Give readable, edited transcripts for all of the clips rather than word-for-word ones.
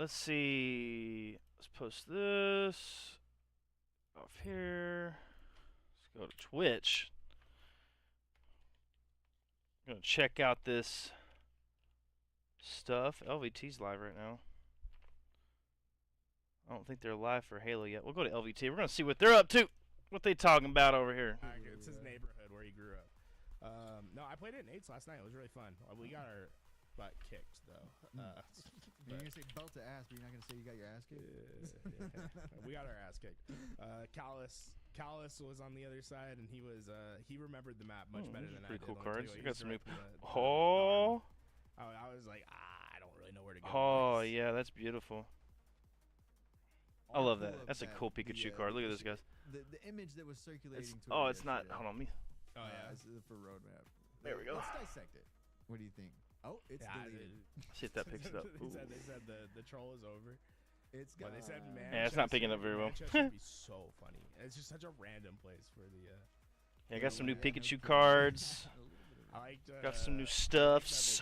let's see. Let's post this off here. Let's go to Twitch. I'm gonna check out this stuff. LVT's live right now. I don't think they're live for Halo yet. We'll go to LVT. We're gonna see what they're up to. What they talking about over here? It's his neighborhood where he grew up. No, I played it in Nate's last night. It was really fun. We got our butt kicked though. You're gonna say belt to ass, but you're not gonna say you got your ass kicked. We got our ass kicked. Callus was on the other side, and he remembered the map much better than I did. Pretty cool cards. You got some new. I was like, I don't really know where to go. Oh yeah, that's beautiful. I love that. That's a cool Pikachu card. Look at this, guys. The image that was circulating. Oh, it's not. Hold on, me. Oh yeah, it's for Road Map. There we go. Let's dissect it. What do you think? Oh, it's deleted. See if that picks it up. They said the troll is over. It's got. But they said Manchester. Yeah, it's not picking up very well. Manchester would be so funny. It's just such a random place for the. Yeah, I got some new Pikachu cards. I liked, got some new stuffs.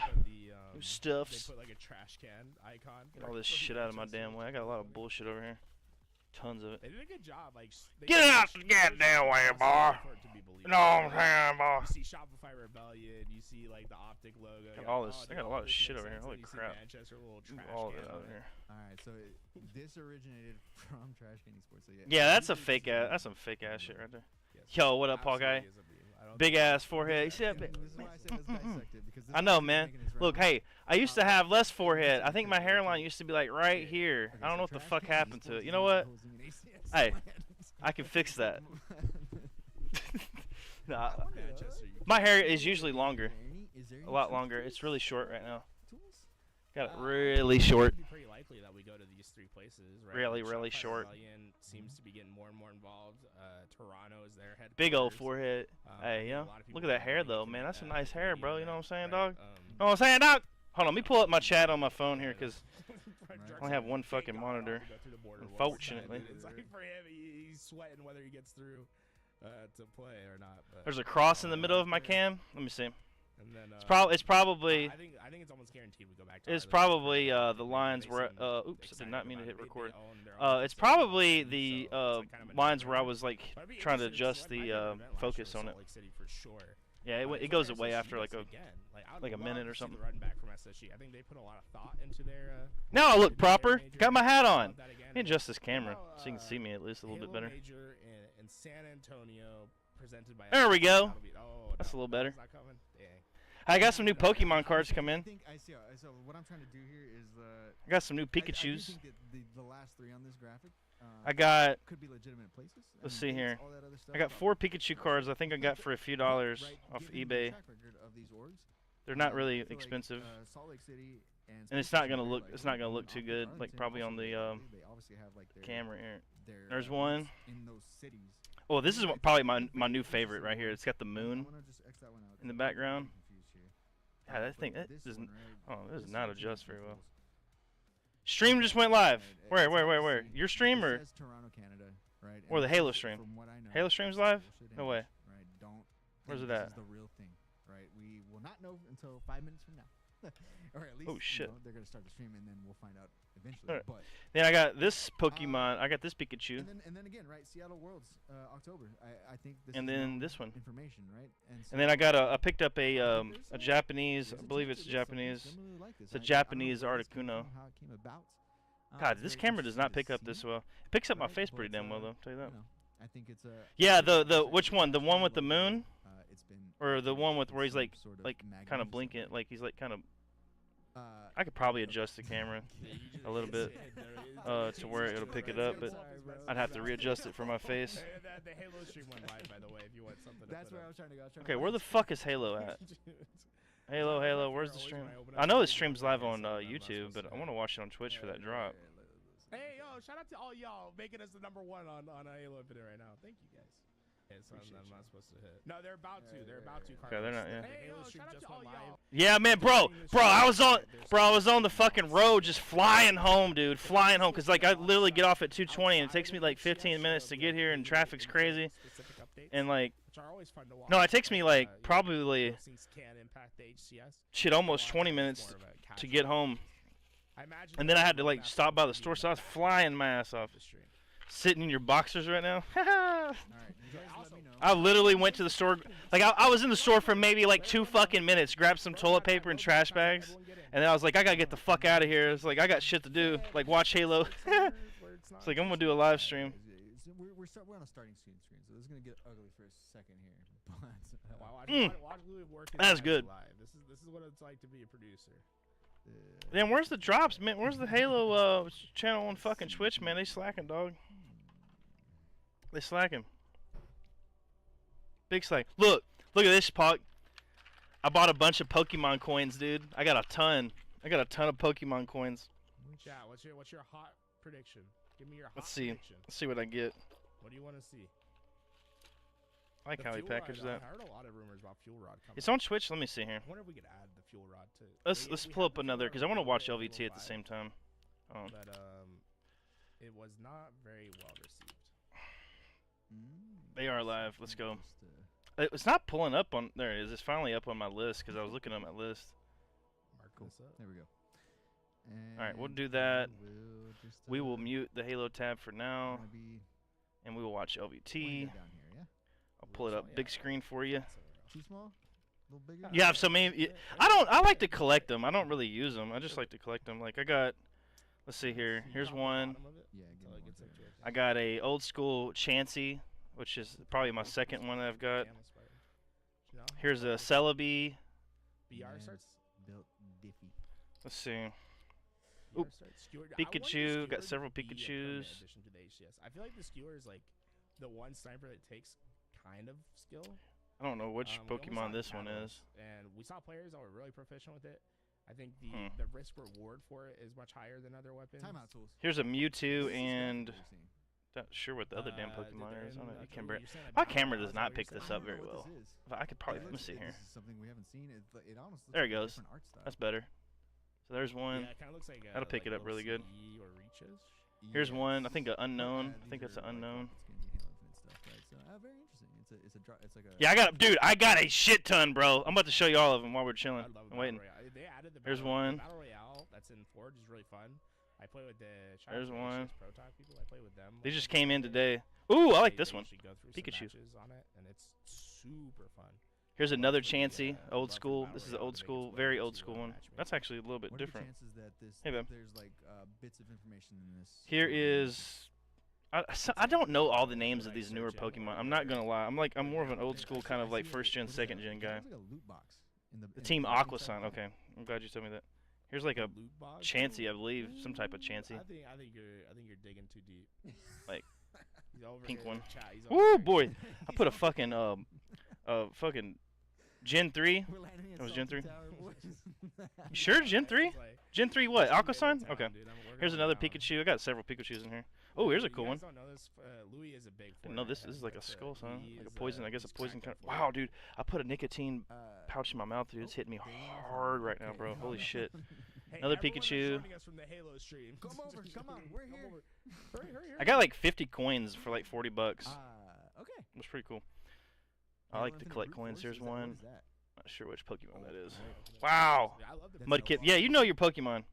New stuffs. They put like a trash can icon. Get all this shit out of my damn way. I got a lot of bullshit over here. Tons of it. They did a good job. Like, get out the goddamn way, boy. No, I'm saying, boy. You see Shopify Rebellion. You see like the Optic logo. Got all this. I got a lot of shit over here. Holy crap. Manchester, little trash all of can it out here. All right, so this originated from Trash Can Esports. So yeah, that's a fake ass. That's some fake ass shit right there. Yes, Yo, what up, Paul guy? Big ass forehead. You see that? This is why I said let's dissect it, because I know, man. Look, hey, I used to have less forehead. I think my hairline used to be like right here. Okay, I don't know what so the fuck Trash Can happened to Esports it. You know what? is hosting an HCS Hey, land. I can fix that. Nah, Manchester, my hair is usually longer. Is there A lot longer. It's really short right now. tools? Got it really short. It'd be pretty likely that we go to these three places, right? Really, Like, really Shopify short. Rebellion seems to be getting more and more involved. Toronto is their headquarters. Big old forehead. Hey, a yo, lot of people look at that hair wanting though, to man. do That's a that, nice hair, bro. You know what I'm saying, dog? right? You know what I'm saying, dog? Hold on, let me pull up my chat on my phone here, because I I only have one fucking monitor. Unfortunately. It's like for him, he's sweating whether he gets through to play or not. But, There's a cross in the middle of my cam. Let me see. and then, It's probably. I think it's almost guaranteed we go back to. It's probably the lines where. Oops, I did not mean to hit record. It's probably the lines where I was like trying to adjust the focus on it. For sure. Yeah, it goes away after like a minute or The something. run back from SSG. I think they put a lot of thought into their. Now I look proper. Major. Got my hat on. That again. Let me adjust this camera Now, so you can see me at least a little bit Halo better. Major in San Antonio, presented by. There we go. Oh, That's a little better. It's not coming. Dang. I got some new Pokemon cards come I in. think I see. So what I'm trying to do here is I got some new I do Pikachus. think that the last three on this graphic. I got. Could be legitimate places. Let's I see mean, here. all that other stuff. I got 4 Pikachu cards. I think I got for a few dollars off given the eBay. track record of these orgs, They're not really I feel like, expensive, Salt Lake City and and it's not gonna look. It's not gonna look too good. Like probably on the they obviously have like their, camera here. their, There's one. in those cities. Oh, this is probably my new favorite right here. It's got the I'm moon gonna just X that one out in the 'cause I'm background. confused here. Yeah, that But thing. That this doesn't. one, right, Oh, this does this not one adjust has very well. controls. Stream just went live. Right, Where? it's hard to Where? see. Your stream It or says Toronto, Canada, right? or And the this Halo is, stream? From what I know, Halo stream's it's live? bullshit No way. image, Right? Don't. Where's think it This at? is the real thing, right? We will not know until 5 minutes from now, or at least Oh, shit. they're gonna start the stream, and then we'll find out eventually. Alright. But Then I got this Pokemon. I got this Pikachu. and then again, right? Seattle Worlds, October. I think this. And is then known this one. Information, right? And then I got I picked up a Japanese. I There's a believe chance it's to get something Japanese. similar like this. It's a I don't know Japanese where this came Articuno. from, how it came about. God, It's this very camera does not pick interesting up to this see, well. It picks up my right? face But, pretty damn well though. I'll tell you that. you know, I think it's a. Yeah, the which one? The one with the moon, It's been. or the one with where he's some like sort of kind of magnificent- blinking, like he's like kind of. Uh, I could probably adjust the camera a little bit to where it'll pick it up, but I'd have to readjust it for my face. The Halo stream went live, by the way. If you want something. That's to where I put was trying to go. Okay, where the fuck is Halo at? Halo, where's the stream? I know it streams live on YouTube, but I want to watch it on Twitch for that drop. Hey, yo, shout out to all y'all making us the #1 on Halo Infinite right now. Thank you guys. It's I'm not supposed to hit. No, they're about to. They're about to. Okay, they're not. Yeah. Hey, yo, shout out to all y'all. Yeah, man, bro, I was on the fucking road just flying home, dude, flying home, cause like I literally get off at 2:20 and it takes me like 15 minutes to get here and traffic's crazy, and like, Which are always fun to watch. no, it takes me like probably Things can impact the HCS. shit almost 20 minutes to get home. I imagine. And then I had to like stop by the store, so I was flying my ass off. The stream. Sitting in your boxers right now. All right, you guys let me know. I literally went to the store. Like I was in the store for maybe like 2 fucking minutes, grabbed some toilet paper and trash bags, and then I was like, I gotta get the fuck out of here. It's like I got shit to do, like watch Halo. It's like I'm gonna do a live stream. We're on a starting screen, so this is gonna get ugly for a second here. Watch Louis work his That's ass good. live. This is what it's like to be a producer. Damn, where's the drops, man? Where's the Halo channel on fucking Twitch, man? They slacking, dog. They slacking. Big slack. Look at this, Puck. I bought a bunch of Pokemon coins, dude. I got a ton. I got a ton of Pokemon coins. Yeah, what's your hot prediction? Give me your hot Let's see. prediction. Let's see what I get. What do you want to see? I like The how he fuel rod, packaged that. I heard a lot of rumors about fuel rod coming. It's on Twitch. Let me see here. I wonder if we could add the fuel rod to. Let's pull up another because I want to watch LVT at the same time. Oh. But it was not very well received. They are live. Let's go. It's not pulling up on. There it is. It's finally up on my list because I was looking at my list. Mark Cool. this up. There we go. All right, we'll And do that. We'll just, We will mute the Halo tab for now, gonna be and we will watch wind LVT. it down here, yeah? I'll pull it up big screen for you. Too small? A little bigger? You have so many. I like to collect them. I don't really use them. I just like to collect them. Like I got. Let's see here. Here's one. Yeah, give me one second. I got a old school Chansey, which is probably my second one that I've got. Here's a Celebi. BR starts. Built diffy. Let's see. BR Oop. starts. Skewer. Pikachu, got several Pikachus. Addition to the HCS. I feel like the skewer is like the one sniper that takes kind of skill. I don't know which We almost Pokemon saw this one Kalos, is. And we saw players that were really proficient with it. I think the Hmm. the risk reward for it is much higher than other weapons. Timeout tools. Here's a This Mewtwo is and what we're seeing. not sure what the other damn Dude, Pokemon they're is. I don't know. in- You okay, can well, bar- you're saying My about camera Kalos, does is not what pick you're this saying? up very I don't know well. what this is. But I could probably. It Let me looks- see here. This is something we haven't seen. It honestly There it looks like a goes. different art style. That's better. So there's one. Yeah, it kind of looks like That'll pick it up really good. E or reaches. Here's one. I think an But, unknown. I these think that's are, an like, unknown. rocket skins and Halo Infinite stuff, right? So, very interesting. It's like a. Yeah, I got a shit ton, bro. I'm about to show you all of them while we're chilling. I love I'm waiting. Battle Royale. They added the There's Battle- one. the Battle Royale that's in Forge is really fun. I play with the There's one. Pro Talk people. I play with them. They like, just every came in day. today. Ooh, I like They- this they one. usually go through some Pikachu. matches on it, and it's super fun. Here's Love another for the, Chansey, love old for the school. Battle This is the Royale old to make school, its way very into, old school one. matchmaking. That's actually a little bit What are different. the chances that Hey, babe. there's like bits of information in this? Here is. I don't know all the names of these newer Pokemon. I'm not gonna lie. I'm more of an old school kind of like first gen, second gen guy. There's like a loot box in the The in Team the Aqua inside Sun. the Okay, I'm glad you told me that. Here's like a Loot box? Chansey, I believe, some type of Chansey. I think you're digging too deep. Like, He's over pink here, one. chat, he's over Woo here. boy! I put a fucking fucking Gen 3. We're landing in That was Gen Salty 3? Tower, boys. You sure Gen 3? It's like- Gen 3 what? it's Aqua made Sun? in town, Okay. dude. I'm working Here's on it another now. Pikachu. I got several Pikachus in here. Oh, here's a cool You one. guys don't know this, Louis is a big Didn't know Fortnite this. head, This is like a but, skull, son. he Like a is, poison. I guess a he's poison kind cracked of. on Wow, Fortnite. dude! I put a nicotine pouch in my mouth, dude. It's hitting me hard right now, bro. Holy shit! Hey, Another everyone that's Pikachu. joining us from the Halo stream. Come over, come on, we're here. over. Hurry, hurry, hurry. I got like 50 coins for like 40 bucks. Okay. It's pretty cool. I Halo like to Infinite collect Brute coins. Force, Here's is that- what one. is that? Not sure which Pokemon that is. Oh, Wow. yeah, I love the That's Mudkip. no Yeah, you know your Pokemon.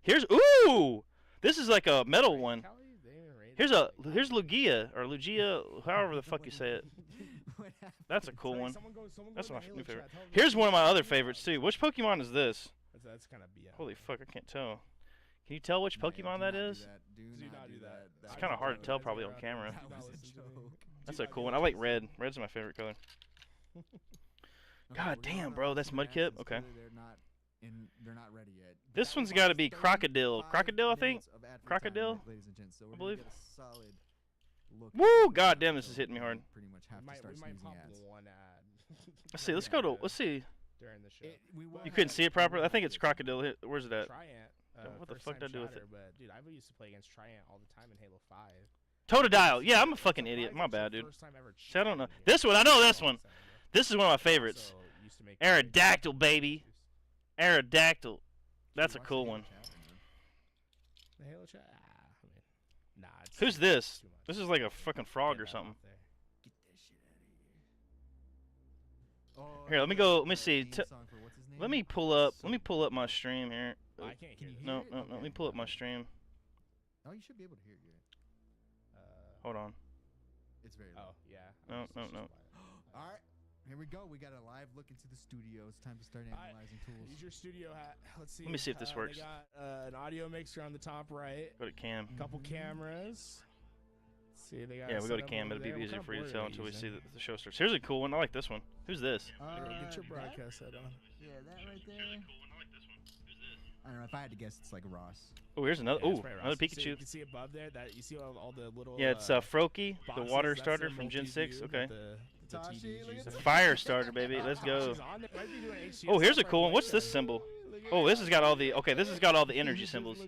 Here's ooh. This is like a metal one. Here's Lugia or Lugia, however the fuck you say it. What happened? That's a cool one. Someone That's go my to the new Halo favorite. chat, tell them Here's to- one of my other favorites too. Which Pokemon is this? That's kind of BS. Holy fuck, I can't tell. Can you tell which No, yeah, Pokemon do that not do is? Do Do not not do do that. that. It's I kind of was hard to joking. tell That's probably around on there. camera. That Do not was a listen to me. joke. That's Do a not cool do one. that. I like red. Red's my favorite color. Okay, God we're going damn, on bro, to that's some Mudkip? reactions. Okay. Clearly they're not ready yet. This That one's was got to be 35 Crocodile. Crocodile, I think. minutes of ad-free Crocodile? time, ladies and gents. So we're believe. gonna get a solid look. Woo, at God this damn, this so is hitting me we hard. Pretty much have We to start might sneezing pop ads. one ad. Let's see. Let's go to. Let's see. During the show. You couldn't see it properly. I think it's Crocodile. Where's it at? Triant. What the first fuck time did I do with chatter, But dude, I used to play against Triant all the time in Halo 5. Totodile. Yeah, I'm a fucking idiot. My bad, dude. See, I don't know. This one, I know this one. This is one of my favorites. Aerodactyl, baby. Aerodactyl. That's a cool one. The Halo chat. I mean, nah. It's Who's too this? much. This is like a fucking frog Get or that something. off there. Get that shit out of here. Here, let me go. Let me see. Let me pull up. Let me pull up my stream here. I can't hear this. No. Let me pull up my stream. Oh, you should be able to hear it. Hold on. It's very low. Oh, yeah. No. All right. Here we go. We got a live look into the studio. It's time to start analyzing tools. Use your studio hat. Let's see. Let me see if this works. They got an audio mixer on the top right. Go to cam. A couple cameras. Let's see, they got. Yeah, we go to cam. It'll be easier for you to tell until we see the show starts. Here's a cool one. I like this one. Who's this? Get your broadcast set on. Yeah, that right there. I don't know. If I had to guess, it's like Ross. Oh, here's another. Yeah, Oh, it's right, another Ross. Pikachu. You can see above there that you see all the little. Yeah, it's Froakie, the boxes. water That's starter their from Gen 6. multi-view Okay. that the Tashi, TVs look at use. that. Fire starter, baby. Let's go. Tashi's on there. Might be doing HCS Oh, here's a software cool one. What's later. this symbol? Look at Oh, this that. has got all the. Okay, this has got all the energy symbols.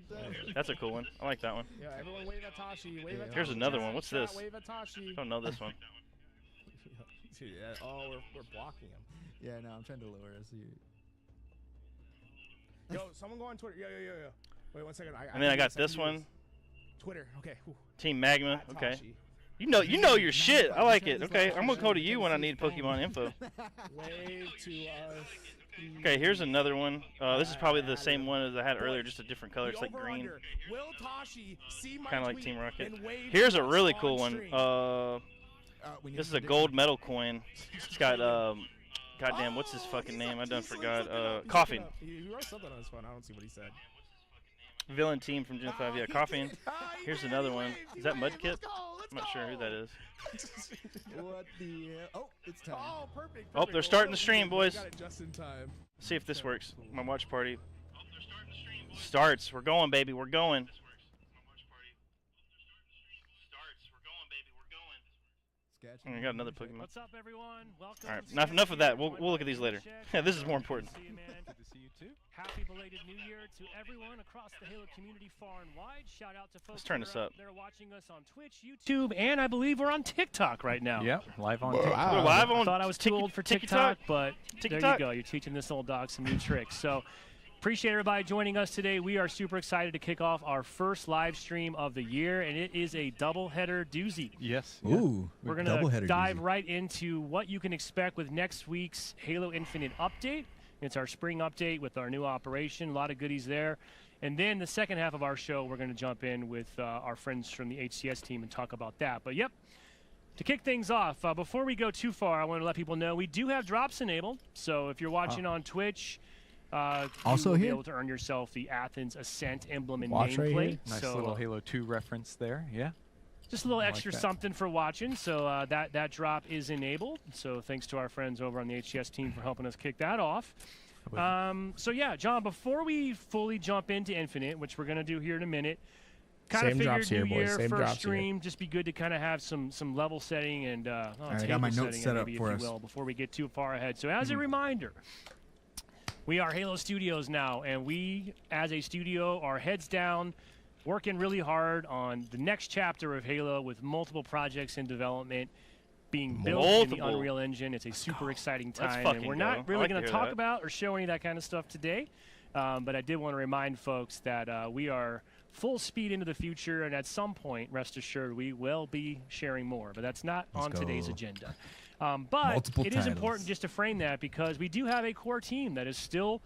That's a cool one. I like that one. Yeah, everyone wave at Tashi. Wave at Here's Tashi. another Chat, one. What's chat, this? Wave at Tashi. I don't know this one. Oh, we're blocking him. Yeah, no, I'm trying to lower us here. Yo, someone go on Twitter. Yo. Wait 1 second. And then I can got use- this can use one. Twitter. Okay. Whew. Team Magma. At Okay. Tashi. You know your shit. I like it. Okay, I'm gonna go to you when I need Pokemon info. Wave to us. Okay, here's another one. This is probably the same one as I had earlier, just a different color. It's like green, Will Tashi see my kind of like tweet Team Rocket. and wave Here's a to us really on cool one. stream? This is a gold medal coin. It's got goddamn, what's his fucking name? I done forgot. Coughing. He wrote something on his phone. I don't see what he said. Villain team from Gen 5. Yeah, Coughing. Here's another one. Is that Mudkip? I'm not sure who that is. What the hell? Oh, it's time. Oh, perfect. Oh, they're starting the stream, boys. Got it just in time. See if this works. My watch party starts. We're going, baby. We're going. I got another Pokemon. What's up, everyone? Welcome. All right, to enough of that. Join We'll look at these later. Check. Yeah, this is more important. Good to see you, man. Good to see you too. Happy belated New Year to everyone across the Halo community, far and wide. Shout out to folks Let's turn that this are up. They're watching us on Twitch, YouTube, and I believe we're on TikTok right now. Yep, live on Whoa, TikTok. wow. We're live on I thought I was too old for TikTok, but there you TikTok. go. You're teaching this old dog some new tricks. So appreciate everybody joining us today. We are super excited to kick off our first live stream of the year, and it is a doubleheader doozy. Yes. Ooh, We're going to dive right into what you can expect with next week's Halo Infinite update. It's our spring update with our new operation. A lot of goodies there. And then the second half of our show, we're going to jump in with our friends from the HCS team and talk about that. But, yep, to kick things off, before we go too far, I want to let people know we do have drops enabled. So if you're watching on Twitch, Also you will be here? able to earn yourself the Athens Ascent emblem and Watch right nameplate. here. Nice So, little Halo 2 reference there. Yeah. just a little I like extra that. something for watching. So that drop is enabled. So thanks to our friends over on the HCS team for helping us kick that off. So yeah, John, before we fully jump into Infinite, which we're gonna do here in a minute, kind of Same drops figured here, New boys. Year Same first drops here. stream, just be good to kind of have some level setting and right, I got my table notes setting, set up maybe, for if us. you will, before we get too far ahead. So as a reminder, we are Halo Studios now, and we, as a studio, are heads down, working really hard on the next chapter of Halo with multiple projects in development being built in the Multiple. Unreal Engine. It's a super exciting Let's time, and fucking we're go. not I really like to going to hear talk that. about or show any of that kind of stuff today. But I did want to remind folks that we are full speed into the future, and at some point, rest assured, we will be sharing more. But that's not Let's on today's go. agenda. But Multiple it is important titles. just to frame that because we do have a core team that is still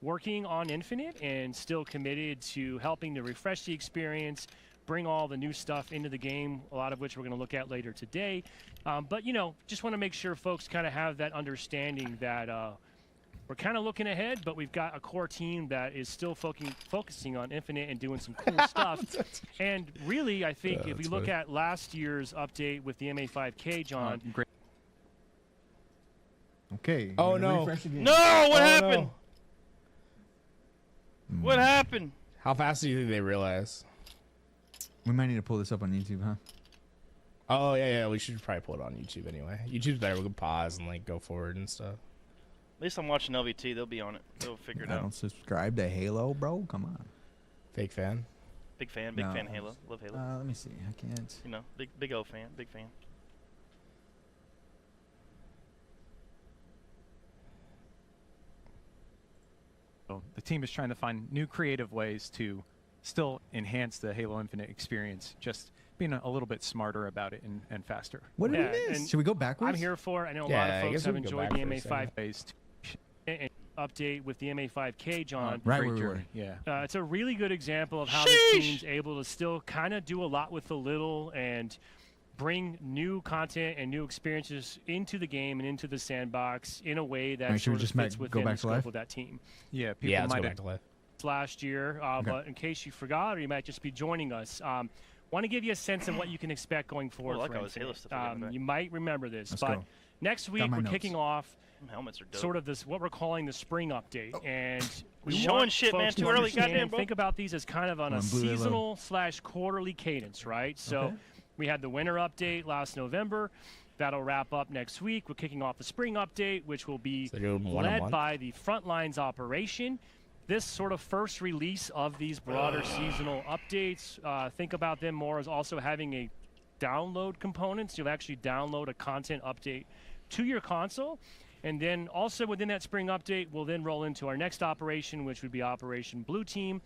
working on Infinite and still committed to helping to refresh the experience, bring all the new stuff into the game, a lot of which we're going to look at later today. But, you know, just want to make sure folks kind of have that understanding that we're kind of looking ahead, but we've got a core team that is still focusing on Infinite and doing some cool stuff. And really, I think if we that's look funny. at last year's update with the MA5K, John, Great. Okay. Oh, we're gonna no. refresh again. No, what Oh, happened? no. What happened? How fast do you think they realize? We might need to pull this up on YouTube, huh? Oh yeah, we should probably pull it on YouTube anyway. YouTube's better. We can pause and like go forward and stuff. At least I'm watching LVT. They'll be on it. They'll figure it I out. don't subscribe to Halo, bro. Come on. Fake fan. Big fan No. Halo. Love Halo. Let me see. I can't. You know, big O fan. Big fan. So the team is trying to find new creative ways to still enhance the Halo Infinite experience, just being a little bit smarter about it and faster. What did Yeah, we miss? and Should we go backwards? I'm here for. I know a lot Yeah, of I folks guess have we can go enjoyed the back for a MA5. Ways to And update with the MA5K, John. Right Great where we were. journey. Yeah. It's a really good example of how Sheesh. this team's able to still kind of do a lot with a little and bring new content and new experiences into the game and into the sandbox in a way that Alright, should we sort of just fits go within back the to scope live? of that team. Yeah. People Yeah, let's go might back have to live. Last year, but in case you forgot or you might just be joining us, want to give you a sense of what you can expect going forward. like for all this Halo Infinite. stuff I got back. You might remember this, Let's but go. next week Got my we're notes. kicking off Them helmets are dope. sort of this what we're calling the spring update, and we Showing want shit, man, folks too to early, understand goddamn, and bro. think about these as kind of on a On Blue Halo. seasonal/quarterly cadence, right? So Okay. we had the winter update last November. That'll wrap up next week. We're kicking off the spring update, which will be So you're doing one a led month? by the Frontlines operation. This sort of first release of these broader seasonal updates, think about them more as also having a download components. You'll actually download a content update to your console. And then also within that spring update, we'll then roll into our next operation, which would be Operation Blue Team,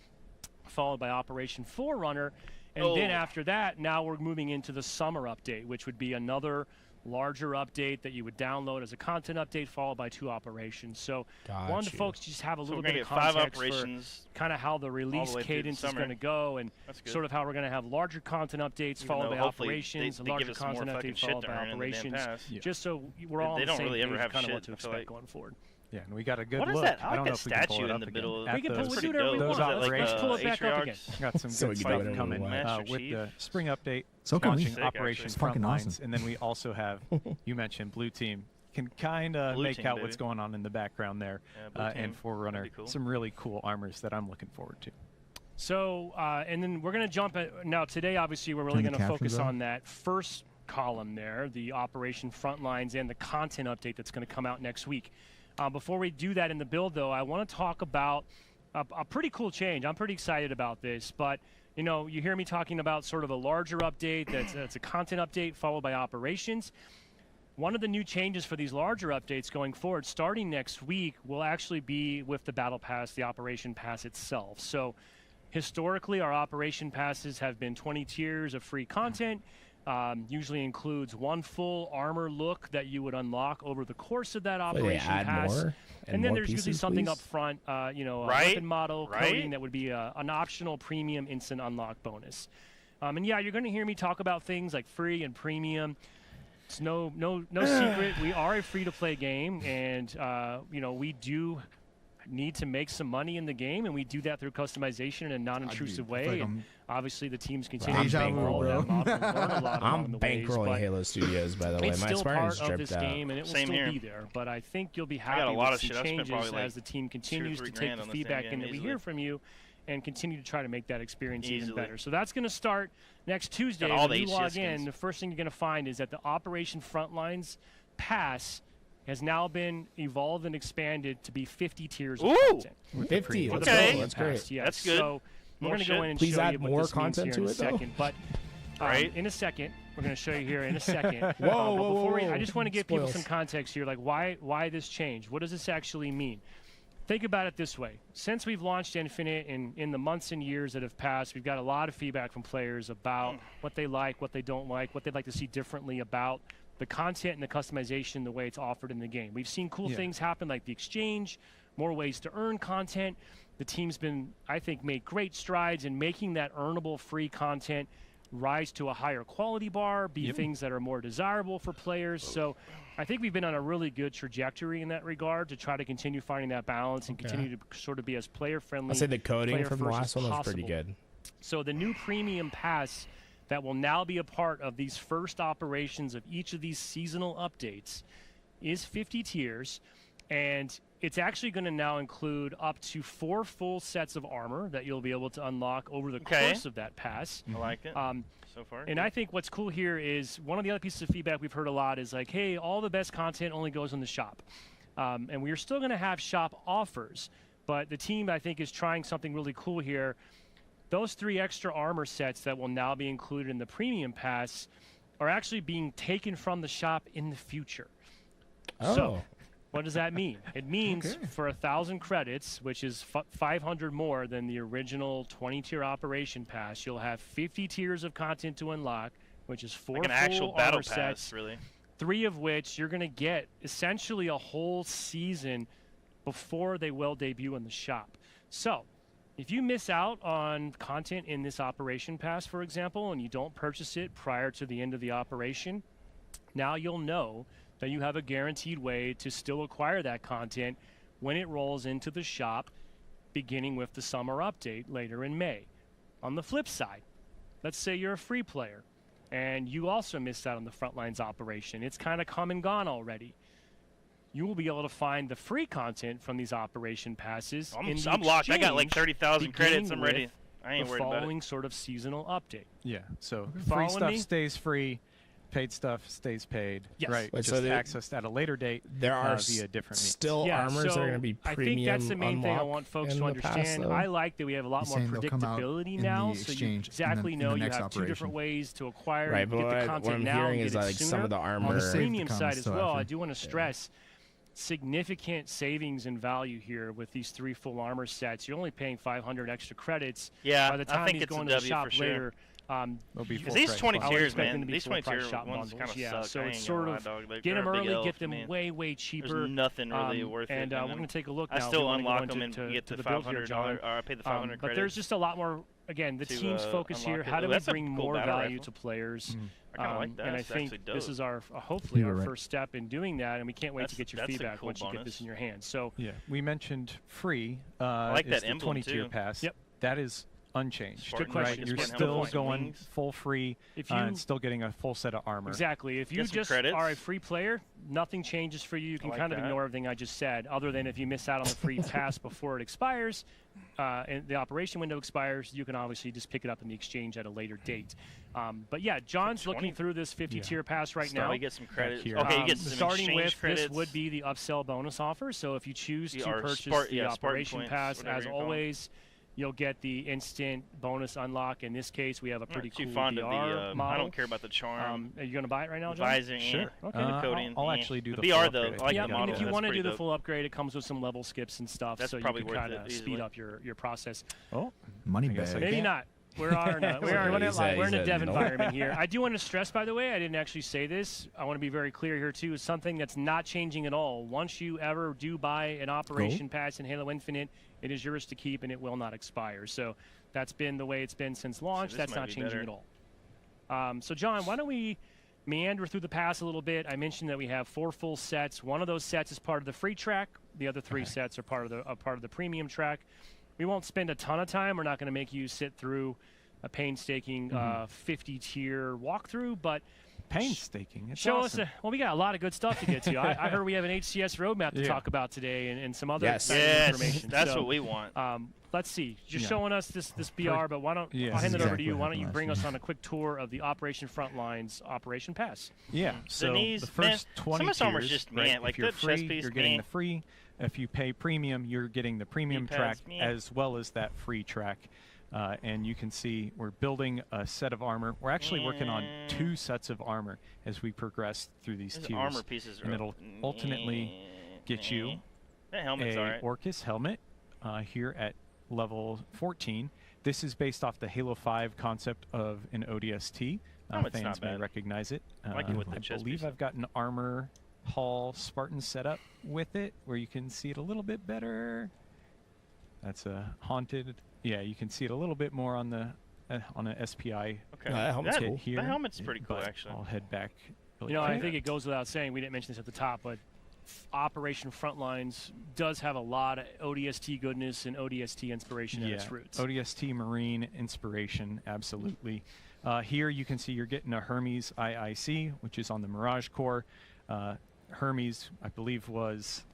followed by Operation Forerunner. And then Oh. after that, now we're moving into the summer update, which would be another larger update that you would download as a content update, followed by 2 operations. So wanted Gotcha. the folks to just have a So little we're gonna bit get of 5 context for operations. kind of how the release way through the cadence is summer. going to go, and That's good. sort of how we're going to have larger content updates Even followed though by hopefully operations, they and give larger us more content fucking update shit followed to by earn in the damn operations, pass. Yeah. just so we're all on They the don't same really ever page, have kind of shit, what to I feel expect like. going forward. Yeah, and we got a good What is look. that? I I like don't know that if we can pull statue it in up the again. middle of At We can the- pull, That's we'll pretty do whatever we dope. Those want. Is that Let's like pull it back up again. Atriox? Got some So good we can do stuff whatever we coming want. with the Chief? spring update. So can we. launching Sick, Operation actually. Fucking Frontlines, awesome. and then we also have you mentioned Blue Team. Can kind of Blue make Team, out what's baby. going on in the background there, Yeah, Blue and Team. Forerunner. That'd be cool. Some really cool armors that I'm looking forward to. So, and then we're going to jump at, now today, obviously, we're really Turn the going to focus captions on. on that first column there, the Operation Frontlines and the content update that's going to come out next week. Before we do that in the build, though, I want to talk about a pretty cool change. I'm pretty excited about this, but you know, you hear me talking about sort of a larger update that's a content update followed by operations. One of the new changes for these larger updates going forward, starting next week, will actually be with the Battle Pass, the Operation Pass itself. So historically, our Operation Passes have been 20 tiers of free content. Usually includes 1 full armor look that you would unlock over the course of that Will they Operation add Pass. more? And then more there's usually pieces, something please? up front, you know, a Right? weapon model Right? coding that would be an optional premium instant unlock bonus. And yeah, you're going to hear me talk about things like free and premium. It's no secret. We are a free-to-play game, and you know, we do need to make some money in the game, and we do that through customization in a non-intrusive I feel way. like And I'm- obviously, the teams continue I'm to Deja bankroll vu, that bro. model and learn a lot along I'm the ways, bankrolling but Halo Studios, by the way. it's My still Spartan's part of dripped this out. game, and it will Same still here. be there. But I think you'll be got happy a lot with of some shit. I spent changes probably, like, as the team continues 3 to take grand the on this feedback damn in game that we easily. hear from you, and continue to try to make that experience even Easily. better. So that's going to start next Tuesday. all When the you log HCS in, skins. the first thing you're going to find is that the Operation Frontlines Pass has now been evolved and expanded to be 50 tiers of Ooh! content. 50. For Let's the Okay. go. premium That's pass, great. yes. That's good. So we're More going to go shit. in and Please show add you what more this means content here in to a it, though. second. But Right. in a second, we're going to show you here in a second. Whoa, But whoa, before whoa, I just want to give people some spoils. context here, like why this change? What does this actually mean? Think about it this way. Since we've launched Infinite in the months and years that have passed, we've got a lot of feedback from players about what they like, what they don't like, what they'd like to see differently about the content and the customization, the way it's offered in the game. We've seen cool Yeah. things happen like the exchange, more ways to earn content. The team's been, I think, made great strides in making that earnable free content rise to a higher quality bar, be Yep. things that are more desirable for players. So I think we've been on a really good trajectory in that regard to try to continue finding that balance and Okay. continue to sort of be as player friendly. I'll say the coding player from the first last as one was pretty possible. good. So the new premium pass that will now be a part of these first operations of each of these seasonal updates is 50 tiers, and it's actually going to now include up to 4 full sets of armor that you'll be able to unlock over the Okay. course of that pass. I like it so far. And I think what's cool here is one of the other pieces of feedback we've heard a lot is like, hey, all the best content only goes in the shop. And we're still going to have shop offers, but the team, I think, is trying something really cool here. Those 3 extra armor sets that will now be included in the premium pass are actually being taken from the shop in the future. Oh. So what does that mean? It means Okay. for 1,000 credits, which is 500 more than the original 20-tier operation pass, you'll have 50 tiers of content to unlock, which is 4 like an full actual armor battle sets, pass, really. 3 of which you're going to get essentially a whole season before they will debut in the shop. So if you miss out on content in this Operation Pass, for example, and you don't purchase it prior to the end of the operation, now you'll know that you have a guaranteed way to still acquire that content when it rolls into the shop, beginning with the summer update later in May. On the flip side, let's say you're a free player and you also missed out on the Frontlines operation. It's kind of come and gone already. You will be able to find the free content from these Operation Passes. I'm locked. I got like 30,000 credits. I'm ready. I ain't the worried about it. following sort of seasonal update. Yeah, so Following free stuff me? stays free, paid stuff stays paid. Yes. Right, Wait, just so accessed at a later date There are via different means. still Yeah, armors that so are going to be I premium think that's the main thing I unlock want folks in to the pass, understand. though? I like that we have a lot He's more saying they'll come out predictability in now, the so you exchange exactly in know the you next have two different operation. ways to acquire Right, and but get the what content I'm now hearing and is get that it like some sooner. of the All armor. the The save premium comes side as still well, after. I do want to stress significant savings in value here with these 3 full armor sets. You're only paying 500 extra credits. Yeah, By the I time think these it's go a into the W shop for sure. later, They'll be you- full Because these price 20 bundles. I would tiers, expect them man, to be these full 20 tier price shop ones bundles, kind of yeah, suck. so I it's ain't sort gonna of lie, dog. Like, get they're them a big early, L get for them me. way cheaper. There's nothing really worth it. And man. we're going to take a look now. I if still we wanna go unlock into- them and to- get to the the build here, $500. John. Or I pay the 500 But credits. there's just a lot more. Again, the to, team's focus here. unlock it. How do Ooh, we that's a bring cool more battle value rifle. to players? I kind of like that. And I That's think actually this dope. is our hopefully You were our right. first step in doing that, and we can't wait to get your That's a feedback cool once you get bonus. this in your hands. So Yeah, we mentioned free. like is that the emblem, 20 tier too. pass. Yep. That is unchanged. Spartan, Good question. Right? like a You're Spartan still helmet with going wings. full free if you and still getting a full set of armor. exactly, if you Get some just credits. are a free player, nothing changes for you. You can like kind of that. ignore everything I just said, other than if you miss out on the free pass before it expires, and the operation window expires, you can obviously just pick it up in the exchange at a later date. But yeah, John's 20? looking through this 50 tier pass right So now. we get some credits. here. Okay, you get some starting exchange with credits. this would be the upsell bonus offer. So if you choose to Or purchase Spartan Operation points, Pass, whatever as you call 'em. always, you'll get the instant bonus unlock. In this case, we have a I'm pretty not too cool fond of VR the. model. I don't care about the charm. Are you going to buy it right now, John? Visor, Sure. Okay. The I'll- coating, I'll actually do the the VR full though. upgrade. I like Yeah, the and model. if you That's want to pretty do the dope. full upgrade, it comes with some level skips and stuff, That's so you probably can worth kind it of easily. speed up your process. Oh, Money I guess I bag. Maybe can't. not. We're in a, He said- we're in he a said dev no. environment here. I do want to stress, by the way, I didn't actually say this. I want to be very clear here too. Is something that's not changing at all. Once you ever do buy an Operation Pass in Halo Infinite, it is yours to keep and it will not expire. So that's been the way it's been since launch. this That's might not be changing better. at all. So John, why don't we meander through the pass a little bit? I mentioned that we have 4 full sets. One of those sets is part of the free track. The other 3 sets are part of the premium track. We won't spend a ton of time. We're not going to make you sit through a painstaking 50-tier walkthrough, but painstaking. It's show awesome. us. Well, we got a lot of good stuff to get to. I heard we have an HCS Road Map to Yeah. talk about today, and some other Yes. exciting Yes, information. that's So, what we want. let's see. Just Yeah. showing us this BR, but why don't Yeah. I'll hand it This is over to exactly you? what Why don't you happened bring last us year. on a quick tour of the Operation Frontlines Operation Pass? Yeah. So Denise, the first man, 20 some of this armor's tiers, just right, man, like if you're that free, chest piece, you're getting man. the free. If you pay premium, you're getting the premium track pads, man. as well as that free track. And you can see we're building a set of armor. We're actually working on 2 sets of armor as we progress through these These tiers. armor pieces are and it'll ultimately get you that helmet's a alright. Orcus helmet here at level 14. This is based off the Halo 5 concept of an ODST. Helmet's Fans not may bad. recognize it. I like it with the I chest believe piece. I've got an armor hall Spartan setup with it where you can see it a little bit better. That's a haunted. Yeah, you can see it a little bit more on the on an SPI Okay. that helmet's kit cool. here. That helmet's pretty cool, but actually. I'll head back. really You know, I quick. think it goes without saying, we didn't mention this at the top, but Operation Frontlines does have a lot of ODST goodness and ODST inspiration at its roots. ODST Marine inspiration, absolutely. Here you can see you're getting a Hermes IIC, which is on the Mirage core. Hermes, I believe, was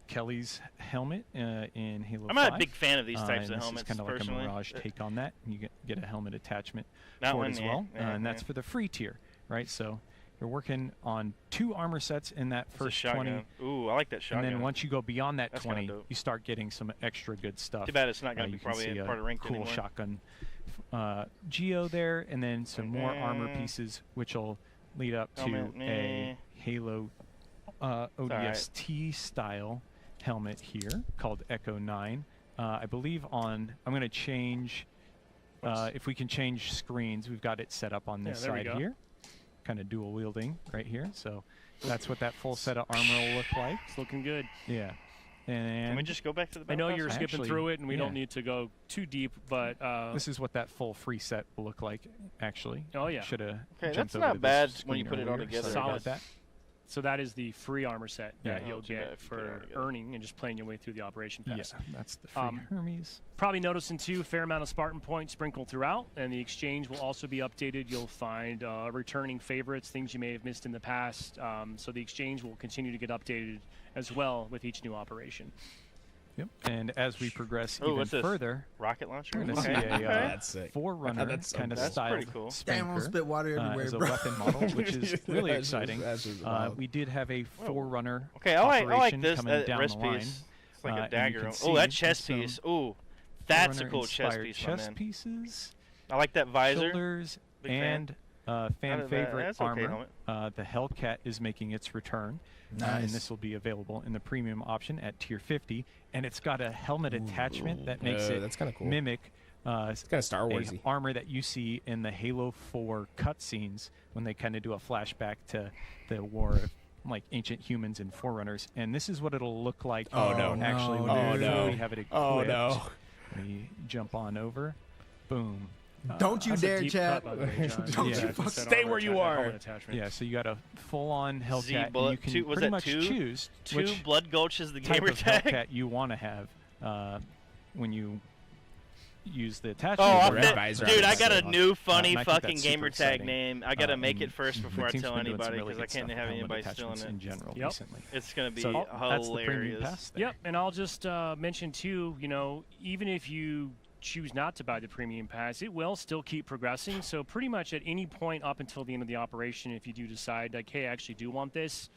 Kelly's helmet in Halo 5. I'm not a big fan of these types and of this helmets, is kind of like a personally. Mirage take on that. You get a helmet attachment That for one, it as yeah, well, yeah, and that's yeah. for the free tier, right? So you're working on 2 armor sets in that It's a first shotgun. 20. Ooh, I like that shotgun. And then once you go beyond that That's kinda 20, dope. you start getting some extra good stuff. Too bad it's not going to you be can probably see a part of ranked cool anymore. shotgun geo there, and then some more armor Mm. pieces, which will lead up to Helmet, a Halo ODST style helmet here called Echo 9. I believe I'm going to change, if we can change screens, we've got it set up on this there we side go. here. Kind of dual wielding right here. So that's what that full set of armor will look like. It's looking good. Yeah. And Can we just go back to the I know battle you're pass? skipping Actually, through it, and we yeah. don't need to go too deep, but this is what that full free set will look like, actually. oh yeah. Should have Okay, jumped that's over not to this bad when you screen put it all earlier. together, I Sorry about guess. that. So that is the free armor set that Yeah. you'll Not too bad get if you put it all for together. earning and just playing your way through the operation pass. Yeah, that's the free Hermes. Probably noticing too, a fair amount of Spartan points sprinkled throughout, and the exchange will also be updated. You'll find returning favorites, things you may have missed in the past. So the exchange will continue to get updated as well with each new operation. Yep. And as we progress Oh, even what's this? further, Rocket launcher? we're going to Okay. see a Okay. That's sick. Forerunner That's so kind of cool. That's styled pretty cool. Damn, I'm gonna spanker spit water everywhere, as a bro. weapon model, which is really That's just- exciting. that's just Uh, wild. we did have a Forerunner Okay, I like operation this coming down wrist the line. piece. It's like and a you dagger. can Oh, that see chest some piece. Ooh, that's a cool chest Forerunner-inspired piece, my chest man. pieces, I like that visor. shoulders, Big fan. and Not fan a bad- favorite that's okay, armor. helmet. The Hellcat is making its return, and Nice. this will be available in the premium option at tier 50. And it's got a helmet attachment that makes it that's kind of cool. mimic It's kind of Star Warsy. armor that you see in the Halo 4 cutscenes when they kind of do a flashback to the war of like ancient humans and Forerunners. And this is what it'll look like. Oh, no. Actually, No, when Oh, we no. fully have it equipped. Oh no. We jump on over. Boom. Don't you That's a dare, deep chat. cut, by the way, John. Don't you Yeah, fuck- it's that stay armor where you attachment, are. helmet attachment. Yeah, so you got a full-on Hellcat, and bullet- you can two- was pretty that much two? choose Two which blood gulches the type gamer of tag. Hellcat you want to have when you use the Oh, attachment. I The red fit- visor dude, on I the got a side. new funny and I think fucking that's super gamer tag exciting. name. I gotta make it And first before I the team's tell been doing some anybody really because I good can't stuff have with helmet anybody attachments stealing in it. general Yep. recently. It's gonna be So that's the premium hilarious. pass there. Yep, and I'll just mention too, you know, even if you choose not to buy the premium pass, it will still keep progressing. So pretty much at any point up until the end of the operation, if you do decide like, hey, I actually do want this,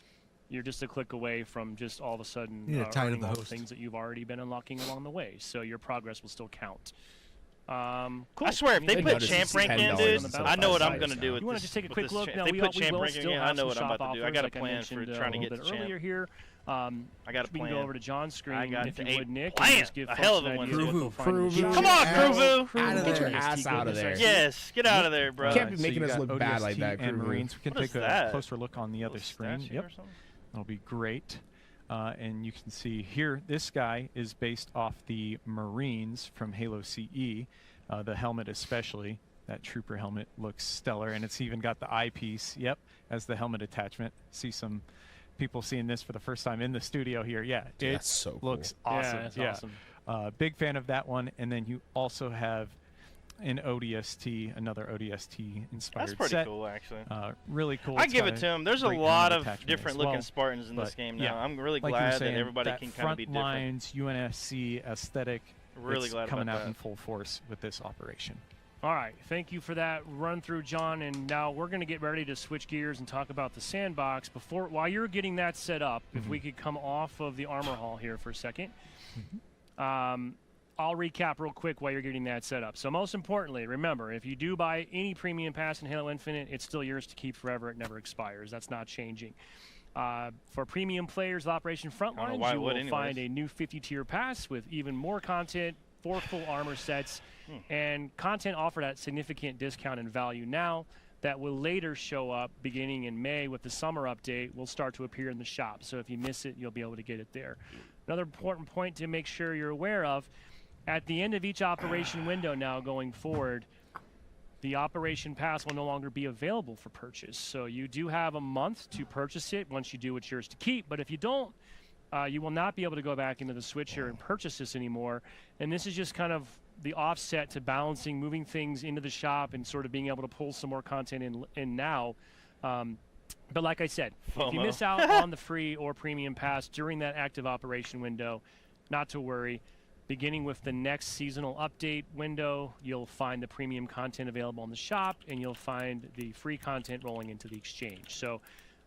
you're just a click away from just all of a sudden Yeah, tired of earning the all the host. things that you've already been unlocking along the way. So your progress will still count. Cool. I swear, if they Anything put notice champ it's rank in, $10 dude, on the I know what I'm side gonna now. do with You want this. to just take a with quick this look? champ. No, If we they put will champ rank still in, have I know some what I'm shop about to do. I offers, got a like I plan for mentioned, trying to a get little to bit champ. earlier here. I got a We can go plan. over to John's screen I got if you a would, Nick, plan. and just give A folks hell of a an one. idea what they'll find in the Kruvu. shop. Come on, Out Kruvu! Out of Get there. your Ass out of there. Yes, get out of there, bro. Can't be making you us got look bad like ODST that, and Kruvu. Marines. We can What take is a that? closer look on the other Little screen. statue Yep, or something? that'll be great. And you can see here, this guy is based off the Marines from Halo CE. The helmet especially, that trooper helmet looks stellar, and it's even got the eyepiece, yep, as the helmet attachment. See some people seeing this for the first time in the studio here. Yeah, it That's so cool. looks awesome. Yeah, it's awesome. Big fan of that one. And then you also have an ODST, another ODST inspired That's pretty set. cool, actually. Really cool. I It's give got it to him. There's a great lot helmet of attachment different as looking well. Spartans in this But, game yeah, now. I'm really like you were glad that saying, everybody that can kind of front be different. lines UNSC aesthetic. Really it's glad coming about out that. in full force with this operation. All right, thank you for that run through, John. And now we're going to get ready to switch gears and talk about the sandbox. While you're getting that set up, if we could come off of the armor hall here for a second, I'll recap real quick while you're getting that set up. So most importantly, remember, if you do buy any premium pass in Halo Infinite, it's still yours to keep forever. It never expires. That's not changing. For premium players of Operation I don't know Frontlines, why it you would will find anyways. a new 50-tier pass with even more content, 4 full armor sets, and content offered at significant discount and value now that will later show up beginning in May with the summer update will start to appear in the shop. So if you miss it, you'll be able to get it there. Another important point to make sure you're aware of, at the end of each operation window now going forward, the Operation Pass will no longer be available for purchase. So you do have a month to purchase it once you do what's yours to keep. But if you don't, you will not be able to go back into the switcher and purchase this anymore. And this is just kind of the offset to balancing, moving things into the shop and sort of being able to pull some more content in now. But like I said, if you FOMO. miss out on the free or premium pass during that active operation window, not to worry. Beginning with the next seasonal update window, you'll find the premium content available in the shop, and you'll find the free content rolling into the exchange. So